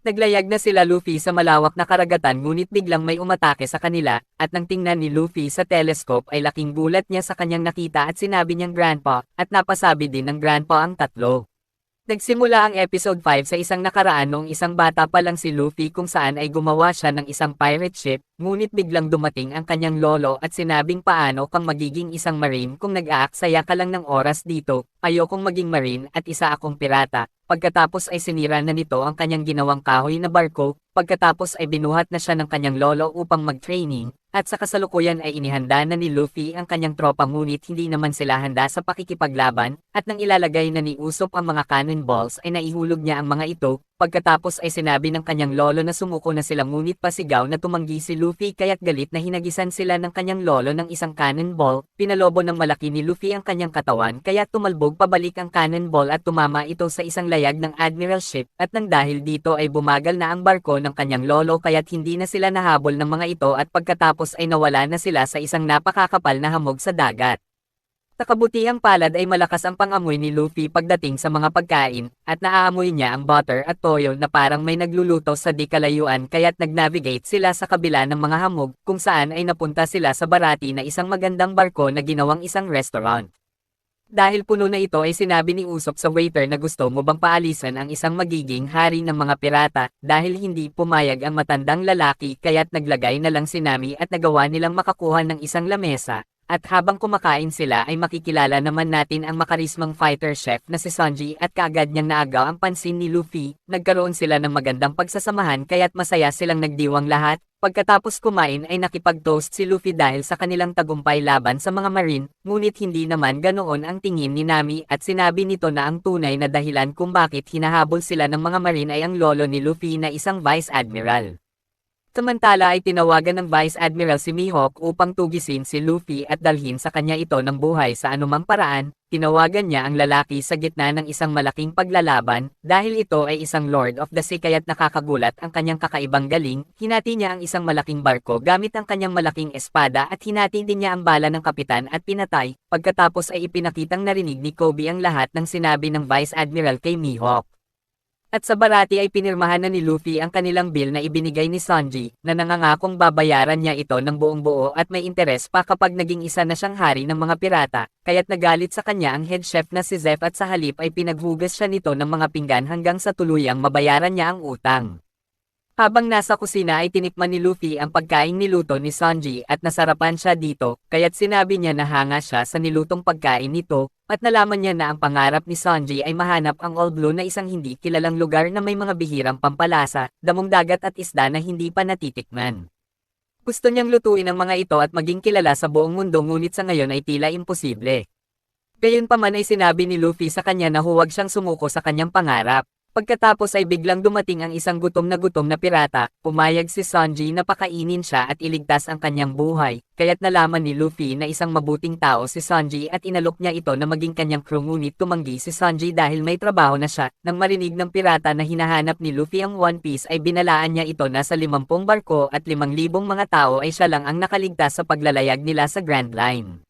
Naglayag na sila Luffy sa malawak na karagatan ngunit biglang may umatake sa kanila, at nang tingnan ni Luffy sa telescope ay laking gulat niya sa kanyang nakita at sinabi niyang Grandpa, at napasabi din ng Grandpa ang tatlo. Nagsimula ang episode 5 sa isang nakaraan noong isang bata pa lang si Luffy kung saan ay gumawa siya ng isang pirate ship, ngunit biglang dumating ang kanyang lolo at sinabing paano kang magiging isang marine kung nag-aaksaya ka lang ng oras dito, ayokong maging marine at isa akong pirata. Pagkatapos ay sinira na nito ang kanyang ginawang kahoy na barko, pagkatapos ay binuhat na siya ng kanyang lolo upang mag-training, at sa kasalukuyan ay inihanda na ni Luffy ang kanyang tropa ngunit hindi naman sila handa sa pakikipaglaban, at nang ilalagay na ni Usopp ang mga cannonballs ay naihulog niya ang mga ito, pagkatapos ay sinabi ng kanyang lolo na sumuko na sila ngunit pasigaw na tumanggi si Luffy kaya't galit na hinagisan sila ng kanyang lolo ng isang cannonball, pinalobo ng malaki ni Luffy ang kanyang katawan kaya tumalbog pabalik ang cannonball at tumama ito sa isang layag ng admiral ship, at nang dahil dito ay bumagal na ang barko ng kanyang lolo kaya't hindi na sila nahabol ng mga ito at pagkatapos ay nawala na sila sa isang napakakapal na hamog sa dagat. Sa kabutihang palad ay malakas ang pangamoy ni Luffy pagdating sa mga pagkain, at naaamoy niya ang butter at toyo na parang may nagluluto sa di kalayuan kaya't nag-navigate sila sa kabila ng mga hamog kung saan ay napunta sila sa Barati na isang magandang barko na ginawang isang restaurant. Dahil puno na ito ay sinabi ni Usopp sa waiter na gusto mo bang paalisan ang isang magiging hari ng mga pirata, dahil hindi pumayag ang matandang lalaki kaya't naglagay na lang si Nami at nagawa nilang makakuha ng isang lamesa. At habang kumakain sila ay makikilala naman natin ang makarismang fighter chef na si Sanji at kaagad niyang naagaw ang pansin ni Luffy, nagkaroon sila ng magandang pagsasamahan kaya't masaya silang nagdiwang lahat. Pagkatapos kumain ay nakipag-toast si Luffy dahil sa kanilang tagumpay laban sa mga Marine, ngunit hindi naman ganoon ang tingin ni Nami at sinabi nito na ang tunay na dahilan kung bakit hinahabol sila ng mga Marine ay ang lolo ni Luffy na isang Vice Admiral. Samantala ay tinawagan ng Vice Admiral si Mihawk upang tugisin si Luffy at dalhin sa kanya ito ng buhay sa anumang paraan. Tinawagan niya ang lalaki sa gitna ng isang malaking paglalaban, dahil ito ay isang Lord of the Sea kaya't nakakagulat ang kanyang kakaibang galing. Hinati niya ang isang malaking barko gamit ang kanyang malaking espada at hinati din niya ang bala ng kapitan at pinatay. Pagkatapos ay ipinakitang narinig ni Kobe ang lahat ng sinabi ng Vice Admiral kay Mihawk. At sa barati ay pinirmahan na ni Luffy ang kanilang bill na ibinigay ni Sanji, na nangangakong babayaran niya ito ng buong buo at may interes pa kapag naging isa na siyang hari ng mga pirata, kaya't nagalit sa kanya ang head chef na si Zeph at sa halip ay pinaghugas siya nito ng mga pinggan hanggang sa tuluyang mabayaran niya ang utang. Habang nasa kusina ay tinikman ni Luffy ang pagkaing niluto ni Sanji at nasarapan siya dito, kaya't sinabi niya na hanga siya sa nilutong pagkain nito, at nalaman niya na ang pangarap ni Sanji ay mahanap ang All Blue na isang hindi kilalang lugar na may mga bihirang pampalasa, damong dagat at isda na hindi pa natitikman. Gusto niyang lutuin ang mga ito at maging kilala sa buong mundo ngunit sa ngayon ay tila imposible. Gayunpaman ay sinabi ni Luffy sa kanya na huwag siyang sumuko sa kanyang pangarap. Pagkatapos ay biglang dumating ang isang gutom na pirata, pumayag si Sanji na pakainin siya at iligtas ang kanyang buhay, kaya't nalaman ni Luffy na isang mabuting tao si Sanji at inalok niya ito na maging kanyang crew ngunit tumanggi si Sanji dahil may trabaho na siya. Nang marinig ng pirata na hinahanap ni Luffy ang One Piece ay binalaan niya ito na sa 50 barko at 5,000 mga tao ay siya lang ang nakaligtas sa paglalayag nila sa Grand Line.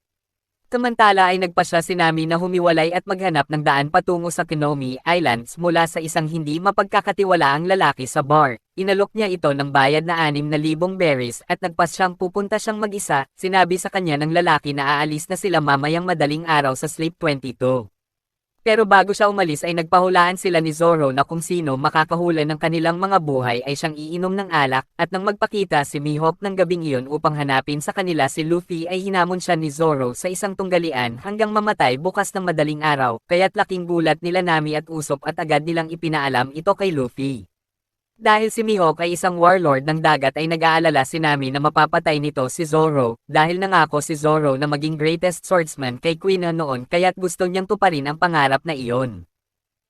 Samantala ay nagpasya si Nami na humiwalay at maghanap ng daan patungo sa Kinomi Islands mula sa isang hindi mapagkakatiwalaang lalaki sa bar. Inalok niya ito ng bayad na 6,000 berries at nagpasyang pupunta siyang mag-isa. Sinabi sa kanya ng lalaki na aalis na sila mamayang madaling araw sa Sleep 22. Pero bago siya umalis ay nagpahulaan sila ni Zoro na kung sino makakahula ng kanilang mga buhay ay siyang iinom ng alak, at nang magpakita si Mihawk ng gabing iyon upang hanapin sa kanila si Luffy ay hinamon siya ni Zoro sa isang tunggalian hanggang mamatay bukas ng madaling araw, kaya't laking gulat nila Nami at Usopp at agad nilang ipinaalam ito kay Luffy. Dahil si Mihawk ay isang warlord ng dagat ay nag-aalala si Nami na mapapatay nito si Zoro, dahil nangako si Zoro na maging greatest swordsman kay Queen noon kaya't gusto niyang tuparin ang pangarap na iyon.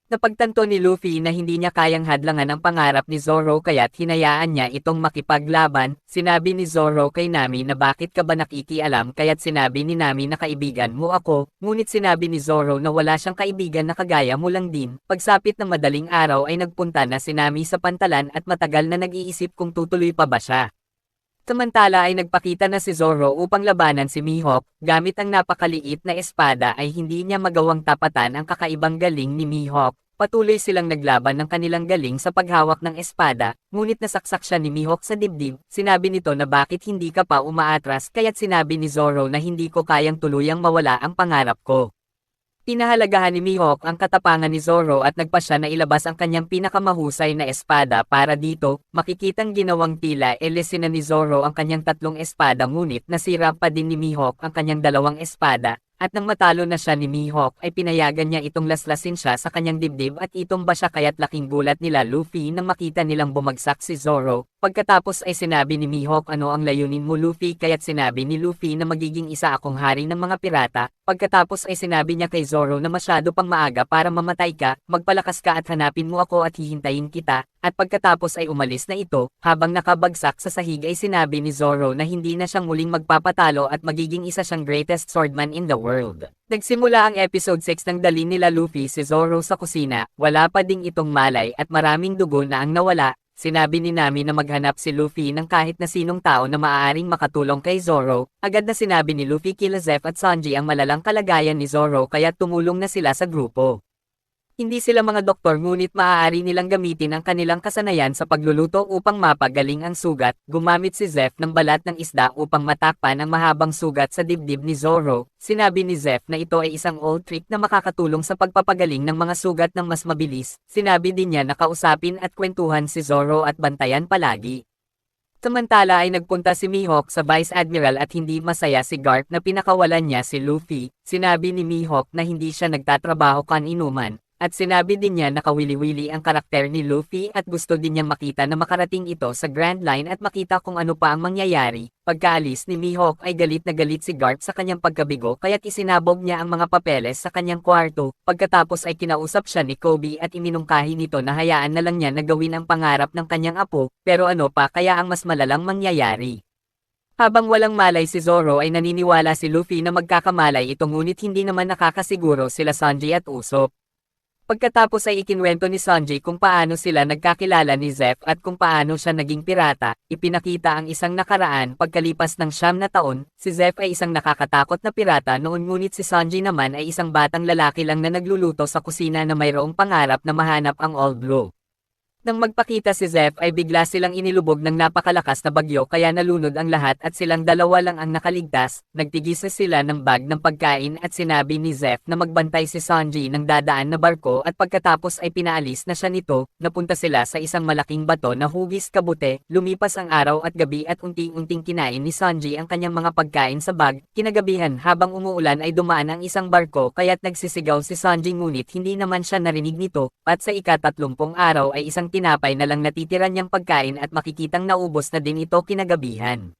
Napagtanto ni Luffy na hindi niya kayang hadlangan ang pangarap ni Zoro kaya't hinayaan niya itong makipaglaban. Sinabi ni Zoro kay Nami na bakit ka ba nakikialam kaya't sinabi ni Nami na kaibigan mo ako, ngunit sinabi ni Zoro na wala siyang kaibigan na kagaya mo lang din. Pagsapit ng madaling araw ay nagpunta na si Nami sa pantalan at matagal na nag-iisip kung tutuloy pa ba siya. Samantala ay nagpakita na si Zoro upang labanan si Mihawk, gamit ang napakaliit na espada ay hindi niya magawang tapatan ang kakaibang galing ni Mihawk. Patuloy silang naglaban ng kanilang galing sa paghawak ng espada, ngunit nasaksak siya ni Mihawk sa dibdib. Sinabi nito na bakit hindi ka pa umaatras kaya't sinabi ni Zoro na hindi ko kayang tuluyang mawala ang pangarap ko. Pinahalagahan ni Mihawk ang katapangan ni Zoro at nagpasya na ilabas ang kanyang pinakamahusay na espada para dito. Makikitang ginawang tila elesina ni Zoro ang kanyang 3 espada ngunit nasira pa din ni Mihawk ang kanyang 2 espada. At nang matalo na siya ni Mihawk ay pinayagan niya itong laslasin siya sa kanyang dibdib at itumba siya kaya't laking gulat nila Luffy nang makita nilang bumagsak si Zoro. Pagkatapos ay sinabi ni Mihawk ano ang layunin mo Luffy kaya't sinabi ni Luffy na magiging isa akong hari ng mga pirata. Pagkatapos ay sinabi niya kay Zoro na masyado pang maaga para mamatay ka, magpalakas ka at hanapin mo ako at hihintayin kita. At pagkatapos ay umalis na ito, habang nakabagsak sa sahig ay sinabi ni Zoro na hindi na siyang muling magpapatalo at magiging isa siyang greatest swordman in the world. Nagsimula ang episode 6 nang dalhin nila Luffy si Zoro sa kusina, wala pa ding itong malay at maraming dugo na ang nawala. Sinabi ni Nami na maghanap si Luffy ng kahit na sinong tao na maaaring makatulong kay Zoro. Agad na sinabi ni Luffy kila Zeph at Sanji ang malalang kalagayan ni Zoro kaya tumulong na sila sa grupo. Hindi sila mga doktor ngunit maaari nilang gamitin ang kanilang kasanayan sa pagluluto upang mapagaling ang sugat. Gumamit si Zeph ng balat ng isda upang matakpan ang mahabang sugat sa dibdib ni Zoro. Sinabi ni Zeph na ito ay isang old trick na makakatulong sa pagpapagaling ng mga sugat ng mas mabilis. Sinabi din niya na kausapin at kwentuhan si Zoro at bantayan palagi. Samantala ay nagpunta si Mihawk sa Vice Admiral at hindi masaya si Garp na pinakawalan niya si Luffy. Sinabi ni Mihawk na hindi siya nagtatrabaho kan-inuman, At sinabi din niya na kawili-wili ang karakter ni Luffy at gusto din niyang makita na makarating ito sa Grand Line at makita kung ano pa ang mangyayari. Pagkaalis ni Mihawk ay galit na galit si Garp sa kanyang pagkabigo kaya't isinabog niya ang mga papeles sa kanyang kwarto. Pagkatapos ay kinausap siya ni Kobe at iminungkahi nito na hayaan na lang niya na gawin ang pangarap ng kanyang apo, pero ano pa kaya ang mas malalang mangyayari. Habang walang malay si Zoro ay naniniwala si Luffy na magkakamalay ito ngunit hindi naman nakakasiguro sila Sanji at Usopp. Pagkatapos ay ikinwento ni Sanji kung paano sila nagkakilala ni Zeff at kung paano siya naging pirata, ipinakita ang isang nakaraan pagkalipas ng 9 na taon, si Zeff ay isang nakakatakot na pirata noon ngunit si Sanji naman ay isang batang lalaki lang na nagluluto sa kusina na mayroong pangarap na mahanap ang All Blue. Nang magpakita si Zeff ay bigla silang inilubog ng napakalakas na bagyo kaya nalunod ang lahat at silang dalawa lang ang nakaligtas, nagtigisa sila ng bag ng pagkain at sinabi ni Zeff na magbantay si Sanji ng dadaan na barko at pagkatapos ay pinaalis na siya nito, napunta sila sa isang malaking bato na hugis kabute, lumipas ang araw at gabi at unting-unting kinain ni Sanji ang kanyang mga pagkain sa bag, kinagabihan habang umuulan ay dumaan ang isang barko kaya't nagsisigaw si Sanji ngunit hindi naman siya narinig nito, at sa ika-30 araw ay isang tinapay na lang natitira niyang pagkain at makikitang naubos na din ito kinagabihan.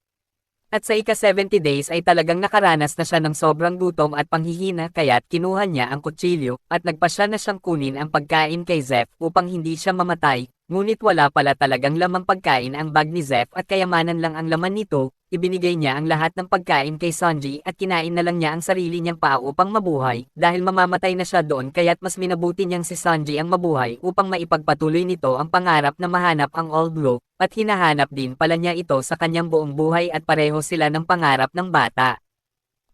At sa ika-70 days ay talagang nakaranas na siya ng sobrang gutom at panghihina kaya't kinuha niya ang kutsilyo at nagpasya na siyang kunin ang pagkain kay Zeff upang hindi siya mamatay, ngunit wala pala talagang lamang pagkain ang bag ni Zeff at kayamanan lang ang laman nito, ibinigay niya ang lahat ng pagkain kay Sanji at kinain na lang niya ang sarili niyang paa upang mabuhay dahil mamamatay na siya doon kaya't mas minabuti niyang si Sanji ang mabuhay upang maipagpatuloy nito ang pangarap na mahanap ang All Blue, at hinahanap din pala niya ito sa kanyang buong buhay at pareho sila ng pangarap ng bata.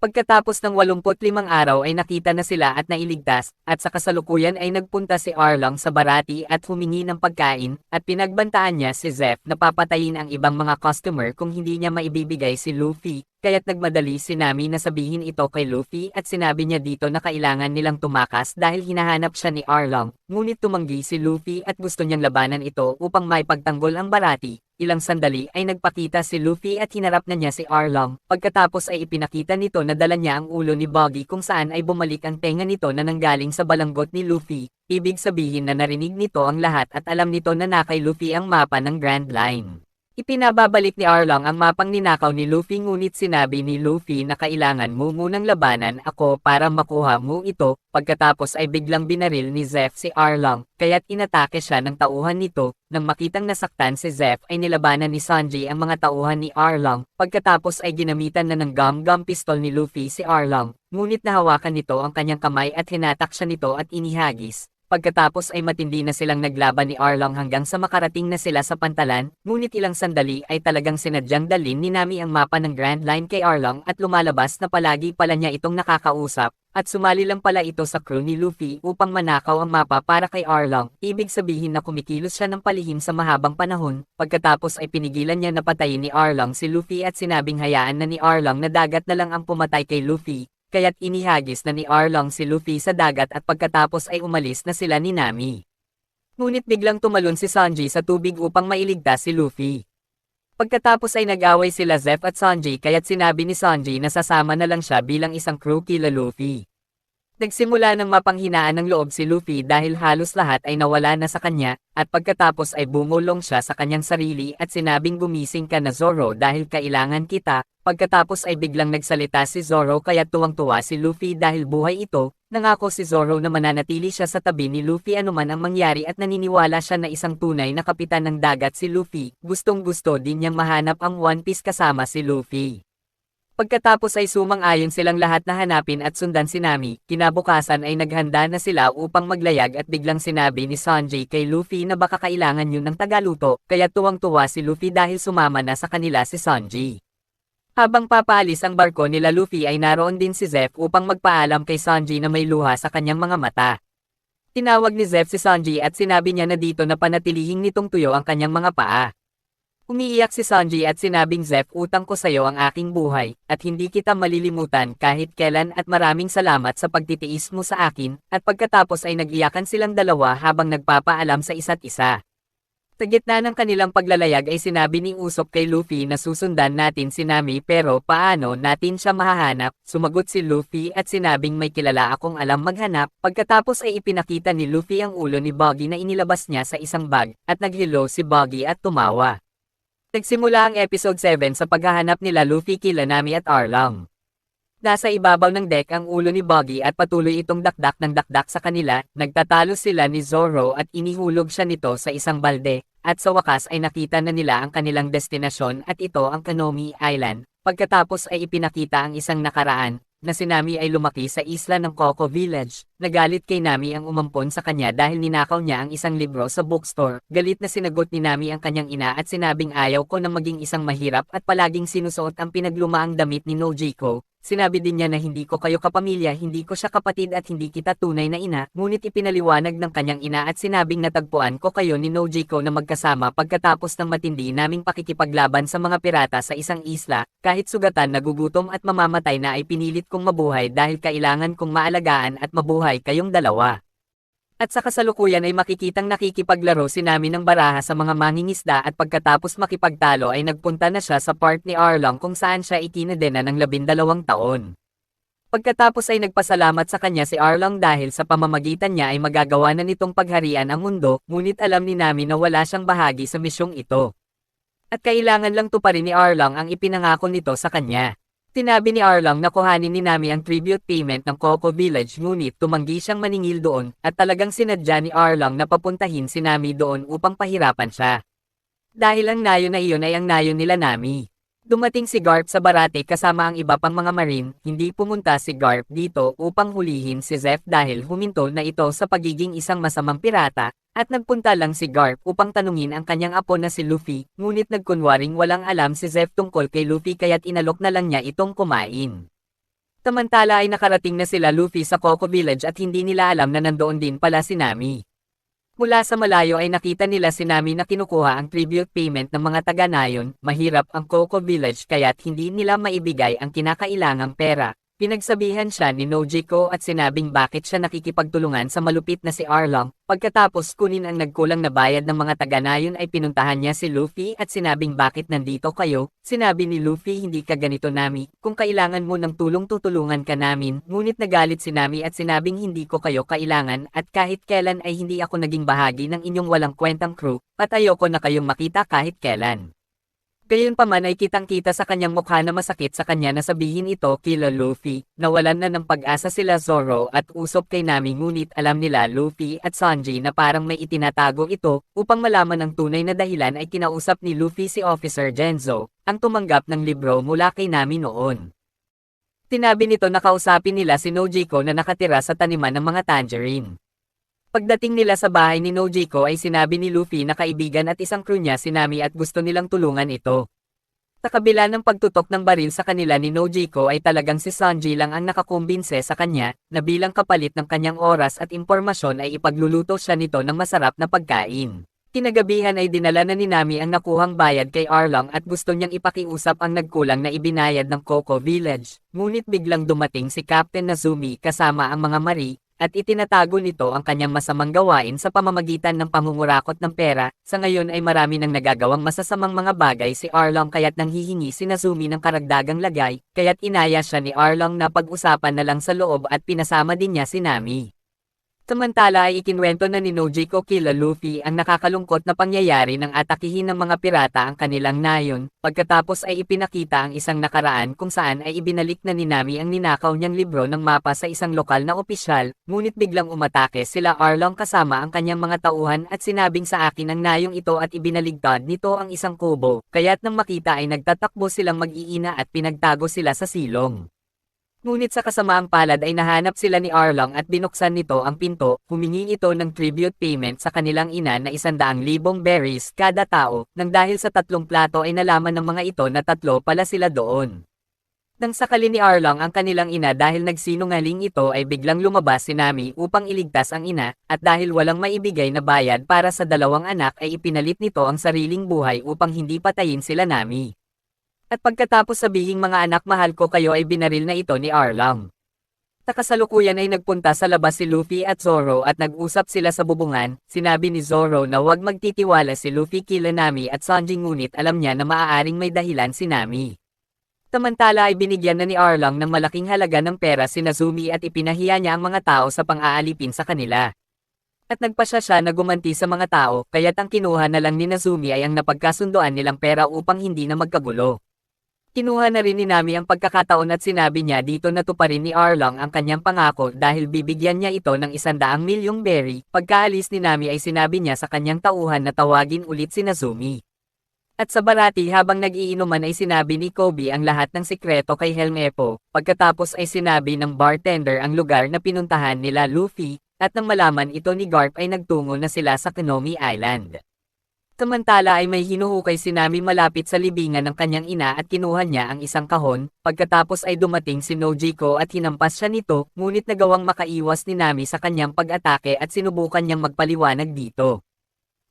Pagkatapos ng 85 araw ay nakita na sila at nailigtas, at sa kasalukuyan ay nagpunta si Arlong sa Barati at humingi ng pagkain, at pinagbantaan niya si Zeff na papatayin ang ibang mga customer kung hindi niya maibibigay si Luffy, kaya't nagmadali si Nami na sabihin ito kay Luffy at sinabi niya dito na kailangan nilang tumakas dahil hinahanap siya ni Arlong, ngunit tumanggi si Luffy at gusto niyang labanan ito upang maipagtanggol ang Barati. Ilang sandali ay nagpakita si Luffy at hinarap na niya si Arlong, pagkatapos ay ipinakita nito na dala niya ang ulo ni Buggy kung saan ay bumalik ang tenga nito na nanggaling sa balanggot ni Luffy, ibig sabihin na narinig nito ang lahat at alam nito na kay Luffy ang mapa ng Grand Line. Ipinababalik ni Arlong ang mapang ninakaw ni Luffy ngunit sinabi ni Luffy na kailangan mo munang labanan ako para makuha mo ito, pagkatapos ay biglang binaril ni Zeff si Arlong, kaya't inatake siya ng tauhan nito, nang makitang nasaktan si Zeff ay nilabanan ni Sanji ang mga tauhan ni Arlong, pagkatapos ay ginamitan na ng gum-gum pistol ni Luffy si Arlong, ngunit nahawakan nito ang kanyang kamay at hinatak siya nito at inihagis. Pagkatapos ay matindi na silang naglaban ni Arlong hanggang sa makarating na sila sa pantalan, ngunit ilang sandali ay talagang sinadyang dalhin ni Nami ang mapa ng Grand Line kay Arlong at lumalabas na palagi pala niya itong nakakausap, at sumali lang pala ito sa crew ni Luffy upang manakaw ang mapa para kay Arlong, ibig sabihin na kumikilos siya ng palihim sa mahabang panahon, pagkatapos ay pinigilan niya na patayin ni Arlong si Luffy at sinabing hayaan na ni Arlong na dagat na lang ang pumatay kay Luffy. Kaya't inihagis na ni Arlong si Luffy sa dagat at pagkatapos ay umalis na sila ni Nami. Ngunit biglang tumalon si Sanji sa tubig upang mailigtas si Luffy. Pagkatapos ay nag-away sila Zeff at Sanji kaya't sinabi ni Sanji na sasama na lang siya bilang isang crew kila Luffy. Nagsimula ng mapanghinaan ng loob si Luffy dahil halos lahat ay nawala na sa kanya, at pagkatapos ay bumulong siya sa kanyang sarili at sinabing gumising ka na Zoro dahil kailangan kita, pagkatapos ay biglang nagsalita si Zoro kaya tuwang-tuwa si Luffy dahil buhay ito, nangako si Zoro na mananatili siya sa tabi ni Luffy anuman ang mangyari at naniniwala siya na isang tunay na kapitan ng dagat si Luffy, gustong-gusto din niyang mahanap ang One Piece kasama si Luffy. Pagkatapos ay sumang-ayon silang lahat na hanapin at sundan si Nami, kinabukasan ay naghanda na sila upang maglayag at biglang sinabi ni Sanji kay Luffy na baka kailangan yun ng tagaluto, kaya tuwang-tuwa si Luffy dahil sumama na sa kanila si Sanji. Habang papaalis ang barko nila Luffy ay naroon din si Zeff upang magpaalam kay Sanji na may luha sa kanyang mga mata. Tinawag ni Zeff si Sanji at sinabi niya na dito na panatilihing nitong tuyo ang kanyang mga paa. Umiiyak si Sanji at sinabing Zeff utang ko sayo ang aking buhay, at hindi kita malilimutan kahit kailan at maraming salamat sa pagtitiis mo sa akin, at pagkatapos ay nag-iyakan silang dalawa habang nagpapaalam sa isa't isa. Sa gitna ng kanilang paglalayag ay sinabi ni Usopp kay Luffy na susundan natin si Nami pero paano natin siya mahahanap, sumagot si Luffy at sinabing may kilala akong alam maghanap, pagkatapos ay ipinakita ni Luffy ang ulo ni Buggy na inilabas niya sa isang bag, at naghilo si Buggy at tumawa. Nagsimula ang episode 7 sa paghahanap nila Luffy kila Nami at Arlong. Nasa ibabaw ng deck ang ulo ni Buggy at patuloy itong dakdak ng dakdak sa kanila, nagtatalo sila ni Zoro at inihulog siya nito sa isang balde, at sa wakas ay nakita na nila ang kanilang destinasyon at ito ang Kanomi Island. Pagkatapos ay ipinakita ang isang nakaraan, na si Nami ay lumaki sa isla ng Coco Village. Nagalit kay Nami ang umampon sa kanya dahil ninakaw niya ang isang libro sa bookstore. Galit na sinagot ni Nami ang kanyang ina at sinabing ayaw ko na maging isang mahirap at palaging sinusuot ang pinaglumaang damit ni Nojiko. Sinabi din niya na hindi ko kayo kapamilya, hindi ko siya kapatid at hindi kita tunay na ina, ngunit ipinaliwanag ng kanyang ina at sinabing natagpuan ko kayo ni Nojiko na magkasama pagkatapos ng matindi naming pakikipaglaban sa mga pirata sa isang isla, kahit sugatan nagugutom at mamamatay na ay pinilit kong mabuhay dahil kailangan kong maalagaan at mabuhay kayong dalawa. At sa kasalukuyan ay makikitang nakikipaglaro si Nami ng baraha sa mga mangingisda at pagkatapos makipagtalo ay nagpunta na siya sa part ni Arlong kung saan siya ikinedena ng 12 taon. Pagkatapos ay nagpasalamat sa kanya si Arlong dahil sa pamamagitan niya ay magagawa na nitong pagharian ang mundo, ngunit alam ni Nami na wala siyang bahagi sa misyong ito. At kailangan lang tuparin ni Arlong ang ipinangako nito sa kanya. Tinabi ni Arlong na kuhanin ni Nami ang tribute payment ng Coco Village ngunit tumanggi siyang maningil doon at talagang sinadya ni Arlong na papuntahin si Nami doon upang pahirapan siya. Dahil ang nayon na iyon ay ang nayon nila Nami. Dumating si Garp sa Barate kasama ang iba pang mga marine, hindi pumunta si Garp dito upang hulihin si Zeph dahil huminto na ito sa pagiging isang masamang pirata, at nagpunta lang si Garp upang tanungin ang kanyang apo na si Luffy, ngunit nagkunwaring walang alam si Zeph tungkol kay Luffy kaya't inalok na lang niya itong kumain. Samantala ay nakarating na sila Luffy sa Coco Village at hindi nila alam na nandoon din pala si Nami. Mula sa malayo ay nakita nila si Nami na kinukuha ang tribute payment ng mga taga-nayon, mahirap ang Coco Village kaya't hindi nila maibigay ang kinakailangang pera. Pinagsabihan siya ni Nojiko at sinabing bakit siya nakikipagtulungan sa malupit na si Arlong. Pagkatapos kunin ang nagkulang na bayad ng mga taga-nayon ay pinuntahan niya si Luffy at sinabing bakit nandito kayo. Sinabi ni Luffy hindi ka ganito Nami, kung kailangan mo ng tulong tutulungan ka namin. Ngunit nagalit si Nami at sinabing hindi ko kayo kailangan at kahit kailan ay hindi ako naging bahagi ng inyong walang kwentang crew, at ayoko na kayong makita kahit kailan. Gayunpaman ay kitang-kita sa kanyang mukha na masakit sa kanya na sabihin ito kila Luffy. Nawalan na ng pag-asa sila Zoro at Usopp kay Nami ngunit alam nila Luffy at Sanji na parang may itinatago ito. Upang malaman ang tunay na dahilan ay kinausap ni Luffy si Officer Genzo, ang tumanggap ng libro mula kay Nami noon. Tinabi nito na kausapin nila si Nojiko na nakatira sa taniman ng mga tangerine. Pagdating nila sa bahay ni Nojiko ay sinabi ni Luffy na kaibigan at isang crew niya si Nami at gusto nilang tulungan ito. Sa kabila ng pagtutok ng baril sa kanila ni Nojiko ay talagang si Sanji lang ang nakakumbinse sa kanya, na bilang kapalit ng kanyang oras at impormasyon ay ipagluluto siya nito ng masarap na pagkain. Kinagabihan ay dinala na ni Nami ang nakuhang bayad kay Arlong at gusto niyang ipakiusap ang nagkulang na ibinayad ng Coco Village, ngunit biglang dumating si Captain Nazumi kasama ang mga mari, at itinatago nito ang kanyang masamang gawain sa pamamagitan ng pangungurakot ng pera. Sa ngayon ay marami nang nagagawang masasamang mga bagay si Arlong kaya't nanghihingi si Nazumi ng karagdagang lagay, kaya't inaya siya ni Arlong na pag-usapan na lang sa loob at pinasama din niya si Nami. Samantala ay ikinwento na ni Nojiko kila Luffy ang nakakalungkot na pangyayari ng atakihin ng mga pirata ang kanilang nayon, pagkatapos ay ipinakita ang isang nakaraan kung saan ay ibinalik na ni Nami ang ninakaw niyang libro ng mapa sa isang lokal na opisyal, ngunit biglang umatake sila Arlong kasama ang kanyang mga tauhan at sinabing sa akin ang nayong ito at ibinaligtad nito ang isang kubo, kaya't nang makita ay nagtatakbo silang mag-iina at pinagtago sila sa silong. Ngunit sa kasamaang palad ay nahanap sila ni Arlong at binuksan nito ang pinto, humingi ito ng tribute payment sa kanilang ina na 100,000 berries kada tao, nang dahil sa 3 plato ay nalaman ng mga ito na 3 pala sila doon. Nang sakali ni Arlong ang kanilang ina dahil nagsinungaling ito ay biglang lumabas si Nami upang iligtas ang ina, at dahil walang maibigay na bayad para sa 2 anak ay ipinalit nito ang sariling buhay upang hindi patayin sila Nami. At pagkatapos sabihing mga anak mahal ko kayo ay binaril na ito ni Arlong. Sa kasalukuyan ay nagpunta sa labas si Luffy at Zoro at nag-usap sila sa bubungan. Sinabi ni Zoro na huwag magtitiwala si Luffy kila Nami at Sanji, ngunit alam niya na maaaring may dahilan si Nami. Samantala ay binigyan na ni Arlong ng malaking halaga ng pera si Nazumi at ipinahiya niya ang mga tao sa pang-aalipin sa kanila. At nagpasya siya na gumanti sa mga tao, kaya't ang kinuha na lang ni Nazumi ay ang napagkasundoan nilang pera upang hindi na magkagulo. Kinuha na rin ni Nami ang pagkakataon at sinabi niya dito na tuparin ni Arlong ang kanyang pangako dahil bibigyan niya ito ng 100 milyong berry. Pagkaalis ni Nami ay sinabi niya sa kanyang tauhan na tawagin ulit si Nazumi. At sa barati habang nag-iinuman ay sinabi ni Kobe ang lahat ng sikreto kay Helmepo. Pagkatapos ay sinabi ng bartender ang lugar na pinuntahan nila Luffy, at nang malaman ito ni Garp ay nagtungo na sila sa Konomi Island. Samantala ay may hinuhukay si Nami malapit sa libingan ng kanyang ina at kinuha niya ang isang kahon. Pagkatapos ay dumating si Nojiko at hinampas siya nito, ngunit nagawang makaiwas ni Nami sa kanyang pag-atake at sinubukan niyang magpaliwanag dito.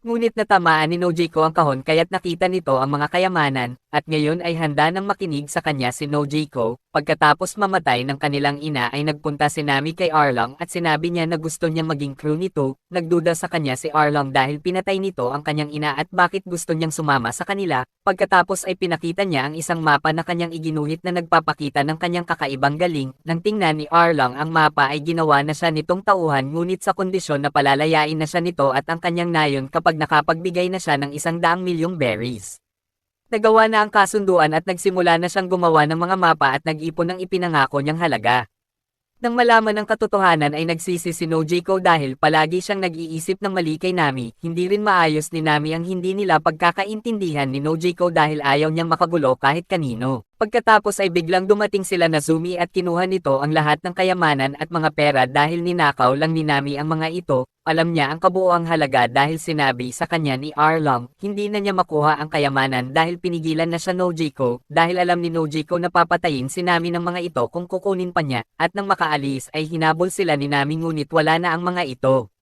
Ngunit natamaan ni Nojiko ang kahon kaya't nakita nito ang mga kayamanan, at ngayon ay handa nang makinig sa kanya si Nojiko. Pagkatapos mamatay ng kanilang ina ay nagpunta si Nami kay Arlong at sinabi niya na gusto niyang maging crew nito. Nagduda sa kanya si Arlong dahil pinatay nito ang kanyang ina at bakit gusto niyang sumama sa kanila. Pagkatapos ay pinakita niya ang isang mapa na kanyang iginuhit na nagpapakita ng kanyang kakaibang galing. Nang tingnan ni Arlong ang mapa ay ginawa na siya nitong tauhan, ngunit sa kondisyon na palalayain na siya nito at ang kanyang nayon kapag nakapagbigay na siya ng 100 milyong berries. Nagawa na ang kasunduan at nagsimula na siyang gumawa ng mga mapa at nag-ipon ng ipinangako niyang halaga. Nang malaman ng katotohanan ay nagsisi si Nojiko dahil palagi siyang nag-iisip ng mali kay Nami. Hindi rin maayos ni Nami ang hindi nila pagkakaintindihan ni Nojiko dahil ayaw niyang makagulo kahit kanino. Pagkatapos ay biglang dumating sila Nazumi at kinuha nito ang lahat ng kayamanan at mga pera dahil ninakaw lang ni Nami ang mga ito. Alam niya ang kabuoang halaga dahil sinabi sa kanya ni Arlong, hindi na niya makuha ang kayamanan dahil pinigilan na siya Nojiko, dahil alam ni Nojiko na papatayin si Nami ng mga ito kung kukunin pa niya, at nang makaalis ay hinabol sila ni Nami ngunit wala na ang mga ito.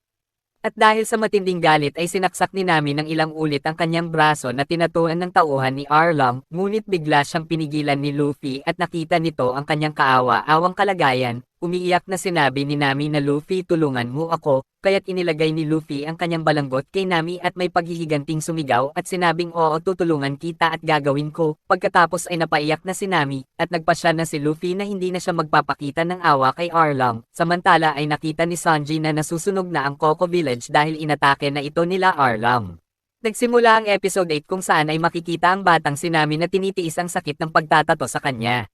At dahil sa matinding galit ay sinaksak ni Nami ng ilang ulit ang kanyang braso na tinatuan ng tauhan ni Arlong, ngunit bigla siyang pinigilan ni Luffy at nakita nito ang kanyang kaawa-awang kalagayan. Umiiyak na sinabi ni Nami na Luffy, tulungan mo ako, kaya't inilagay ni Luffy ang kanyang balanggot kay Nami at may paghihiganting sumigaw at sinabing oo, tutulungan kita at gagawin ko. Pagkatapos ay napaiyak na si Nami at nagpasya na si Luffy na hindi na siya magpapakita ng awa kay Arlong. Samantala ay nakita ni Sanji na nasusunog na ang Coco Village dahil inatake na ito nila Arlong. Nagsimula ang episode 8 kung saan ay makikita ang batang si Nami na tinitiis ang sakit ng pagtatato sa kanya.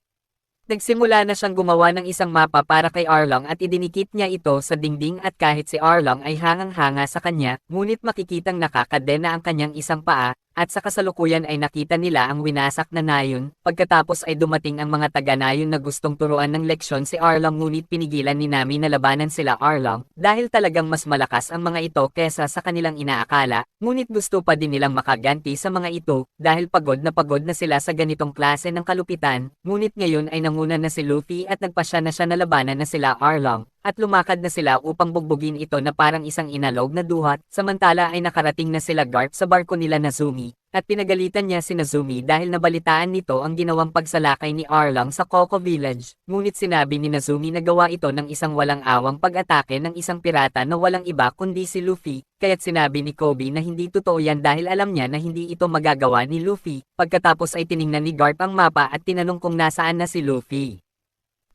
Nagsimula na siyang gumawa ng isang mapa para kay Arlong at idinikit niya ito sa dingding at kahit si Arlong ay hangang-hanga sa kanya, ngunit makikitang nakakadena ang kanyang isang paa, at sa kasalukuyan ay nakita nila ang winasak na nayon. Pagkatapos ay dumating ang mga taga-nayon na gustong turuan ng leksyon si Arlong ngunit pinigilan ni Nami na labanan sila Arlong, dahil talagang mas malakas ang mga ito kesa sa kanilang inaakala, ngunit gusto pa din nilang makaganti sa mga ito, dahil pagod na sila sa ganitong klase ng kalupitan, ngunit ngayon ay nanguna na si Luffy at nagpasya na siya na labanan na sila Arlong. At lumakad na sila upang bugbugin ito na parang isang inalog na duhat, samantala ay nakarating na sila Garp sa barko nila Nazumi, at pinagalitan niya si Nazumi dahil nabalitaan nito ang ginawang pagsalakay ni Arlong sa Coco Village, ngunit sinabi ni Nazumi na gawa ito ng isang walang awang pag-atake ng isang pirata na walang iba kundi si Luffy, kaya't sinabi ni Kobe na hindi totoo yan dahil alam niya na hindi ito magagawa ni Luffy. Pagkatapos ay tiningnan ni Garp ang mapa at tinanong kung nasaan na si Luffy.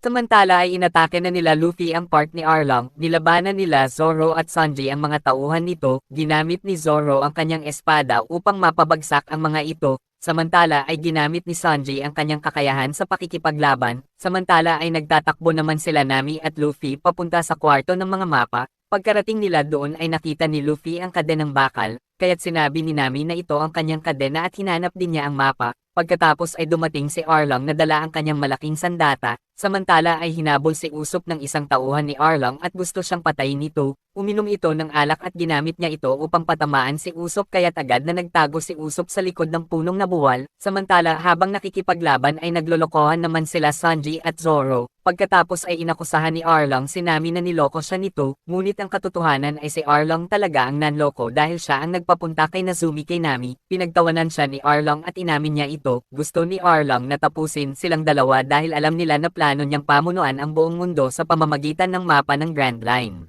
Samantala ay inatake na nila Luffy ang part ni Arlong, nilabanan nila Zoro at Sanji ang mga tauhan nito, ginamit ni Zoro ang kanyang espada upang mapabagsak ang mga ito, samantala ay ginamit ni Sanji ang kanyang kakayahan sa pakikipaglaban, samantala ay nagtatakbo naman sila Nami at Luffy papunta sa kwarto ng mga mapa. Pagkarating nila doon ay nakita ni Luffy ang kadenang bakal, kaya't sinabi ni Nami na ito ang kanyang kadena at hinanap din niya ang mapa. Pagkatapos ay dumating si Arlong na dala ang kanyang malaking sandata, samantala ay hinabol si Usopp ng isang tauhan ni Arlong at gusto siyang patayin nito. Uminom ito ng alak at ginamit niya ito upang patamaan si Usopp kaya't agad na nagtago si Usopp sa likod ng punong nabuwal, samantala habang nakikipaglaban ay naglolokohan naman sila Sanji at Zoro. Pagkatapos ay inakusahan ni Arlong si Nami na niloko siya nito, ngunit ang katotohanan ay si Arlong talaga ang nanloko dahil siya ang nagpapunta kay Nazumi kay Nami. Pinagtawanan siya ni Arlong at inamin niya ito. Gusto ni Arlong na tapusin silang dalawa dahil alam nila na plano plano niyang pamunuan ang buong mundo sa pamamagitan ng mapa ng Grand Line.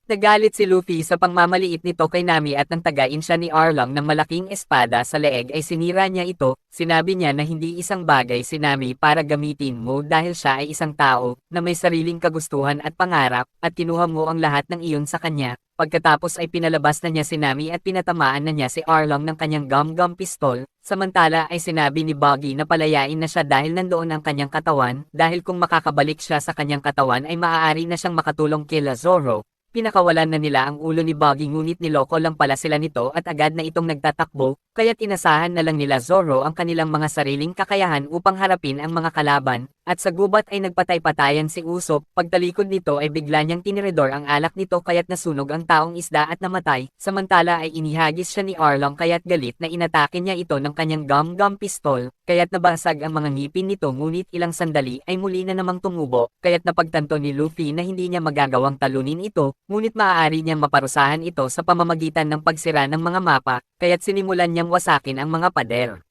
Nagalit si Luffy sa pangmamaliit nito kay Nami at nang tagain siya ni Arlong ng malaking espada sa leeg ay sinira niya ito. Sinabi niya na hindi isang bagay si Nami para gamitin mo dahil siya ay isang tao na may sariling kagustuhan at pangarap at kinuha mo ang lahat ng iyon sa kanya. Pagkatapos ay pinalabas na niya si Nami at pinatamaan na niya si Arlong ng kanyang gum-gum pistol. Samantala ay sinabi ni Buggy na palayain na siya dahil nandoon ang kanyang katawan dahil kung makakabalik siya sa kanyang katawan ay maaari na siyang makatulong kila Zoro. Pinakawalan na nila ang ulo ni Buggy ngunit niloko lang pala sila nito at agad na itong nagtatakbo, kaya't inasahan na lang nila Zoro ang kanilang mga sariling kakayahan upang harapin ang mga kalaban, at sa gubat ay nagpatay-patayan si Usopp. Pagtalikod nito ay bigla niyang tiniredor ang alak nito kaya't nasunog ang taong isda at namatay, samantala ay inihagis siya ni Arlong kaya't galit na inatake niya ito ng kanyang gum-gum pistol, kaya't nabasag ang mga ngipin nito ngunit ilang sandali ay muli na namang tumubo, kaya't napagtanto ni Luffy na hindi niya magagawang talunin ito. Ngunit maaari niyang maparusahan ito sa pamamagitan ng pagsira ng mga mapa, kaya't sinimulan niyang wasakin ang mga pader.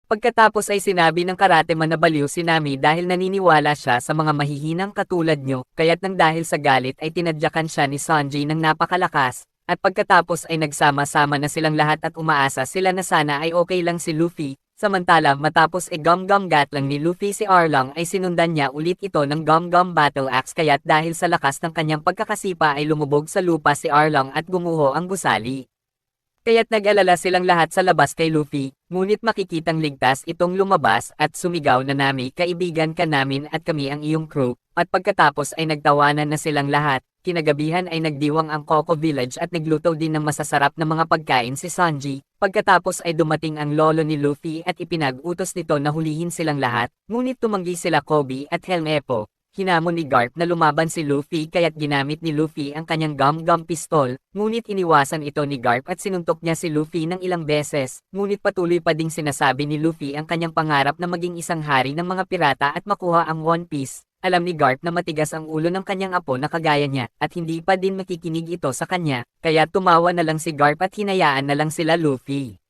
Pagkatapos ay sinabi ng karate man na baliw si Nami dahil naniniwala siya sa mga mahihinang katulad niyo, kaya't nang dahil sa galit ay tinadyakan siya ni Sanji ng napakalakas, at pagkatapos ay nagsama-sama na silang lahat at umaasa sila na sana ay okay lang si Luffy. Samantala matapos gum-gum gat lang ni Luffy si Arlong ay sinundan niya ulit ito ng gum-gum battle axe kaya't dahil sa lakas ng kanyang pagkakasipa ay lumubog sa lupa si Arlong at gumuho ang gusali. Kaya't nag-alala silang lahat sa labas kay Luffy, ngunit makikitang ligtas itong lumabas at sumigaw na Nami kaibigan ka namin at kami ang iyong crew, at pagkatapos ay nagtawanan na silang lahat. Kinagabihan ay nagdiwang ang Coco Village at nagluto din ng masasarap na mga pagkain si Sanji. Pagkatapos ay dumating ang lolo ni Luffy at ipinag-utos nito na hulihin silang lahat, ngunit tumanggi sila Kobe at Helmepo. Hinamon ni Garp na lumaban si Luffy kaya't ginamit ni Luffy ang kanyang gum-gum pistol, ngunit iniwasan ito ni Garp at sinuntok niya si Luffy ng ilang beses, ngunit patuloy pa ding sinasabi ni Luffy ang kanyang pangarap na maging isang hari ng mga pirata at makuha ang One Piece. Alam ni Garp na matigas ang ulo ng kanyang apo na kagaya niya at hindi pa din makikinig ito sa kanya, kaya tumawa na lang si Garp at hinayaan na lang sila Luffy.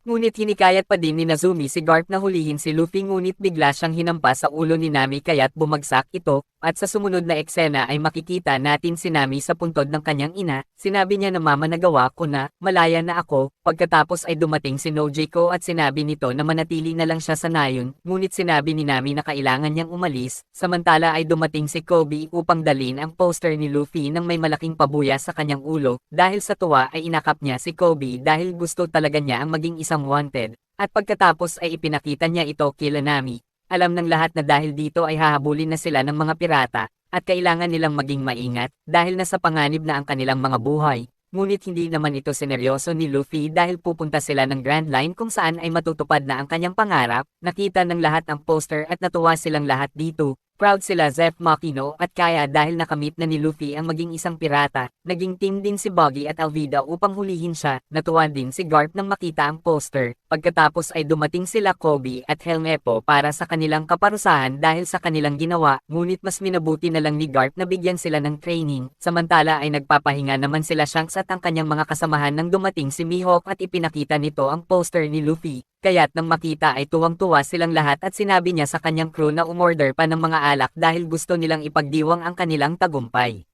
Ngunit hinikayat pa din ni Nazumi si Garp na hulihin si Luffy ngunit bigla siyang hinampas sa ulo ni Nami kaya't bumagsak ito, at sa sumunod na eksena ay makikita natin si Nami sa puntod ng kanyang ina. Sinabi niya na mama nagawa ko na, malaya na ako. Pagkatapos ay dumating si Nojiko at sinabi nito na manatili na lang siya sa nayon, ngunit sinabi ni Nami na kailangan niyang umalis. Samantala ay dumating si Kobe upang dalhin ang poster ni Luffy nang may malaking pabuya sa kanyang ulo. Dahil sa tuwa ay inakap niya si Kobe dahil gusto talaga niya ang maging isang wanted, at pagkatapos ay ipinakita niya ito kila Nami. Alam ng lahat na dahil dito ay hahabulin na sila ng mga pirata, at kailangan nilang maging maingat dahil nasa panganib na ang kanilang mga buhay. Ngunit hindi naman ito sineryoso ni Luffy dahil pupunta sila ng Grand Line kung saan ay matutupad na ang kanyang pangarap. Nakita ng lahat ang poster at natuwa silang lahat dito. Proud sila Zeph Makino at Kaya dahil nakamit na ni Luffy ang maging isang pirata. Naging team din si Buggy at Alvida upang hulihin siya. Natuwa din si Garp nang makita ang poster. Pagkatapos ay dumating sila Kobe at Helmepo para sa kanilang kaparusahan dahil sa kanilang ginawa. Ngunit mas minabuti na lang ni Garp na bigyan sila ng training. Samantala ay nagpapahinga naman sila Shanks at ang kanyang mga kasamahan nang dumating si Mihawk at ipinakita nito ang poster ni Luffy. Kaya't nang makita ay tuwang-tuwa silang lahat at sinabi niya sa kanyang crew na umorder pa ng mga alak dahil gusto nilang ipagdiwang ang kanilang tagumpay.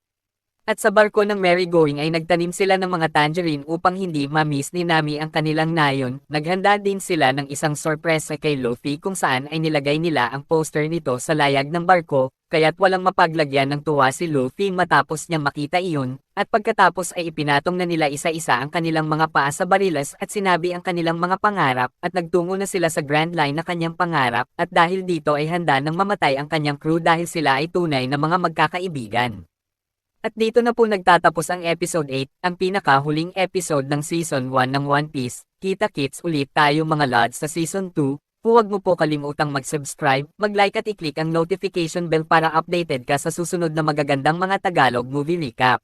At sa barko ng merry-going ay nagtanim sila ng mga tangerine upang hindi ma-miss ni Nami ang kanilang nayon. Naghanda din sila ng isang sorpresa kay Luffy kung saan ay nilagay nila ang poster nito sa layag ng barko, kaya't walang mapaglagyan ng tuwa si Luffy matapos niyang makita iyon, at pagkatapos ay ipinatong na nila isa-isa ang kanilang mga paa sa barilas at sinabi ang kanilang mga pangarap at nagtungo na sila sa Grand Line na kanyang pangarap at dahil dito ay handa nang mamatay ang kanyang crew dahil sila ay tunay na mga magkakaibigan. At dito na po nagtatapos ang episode 8, ang pinakahuling episode ng season 1 ng One Piece. Kita-kits ulit tayo mga lods sa season 2. Huwag mo po kalimutang mag-subscribe, mag-like at i-click ang notification bell para updated ka sa susunod na magagandang mga Tagalog movie recap.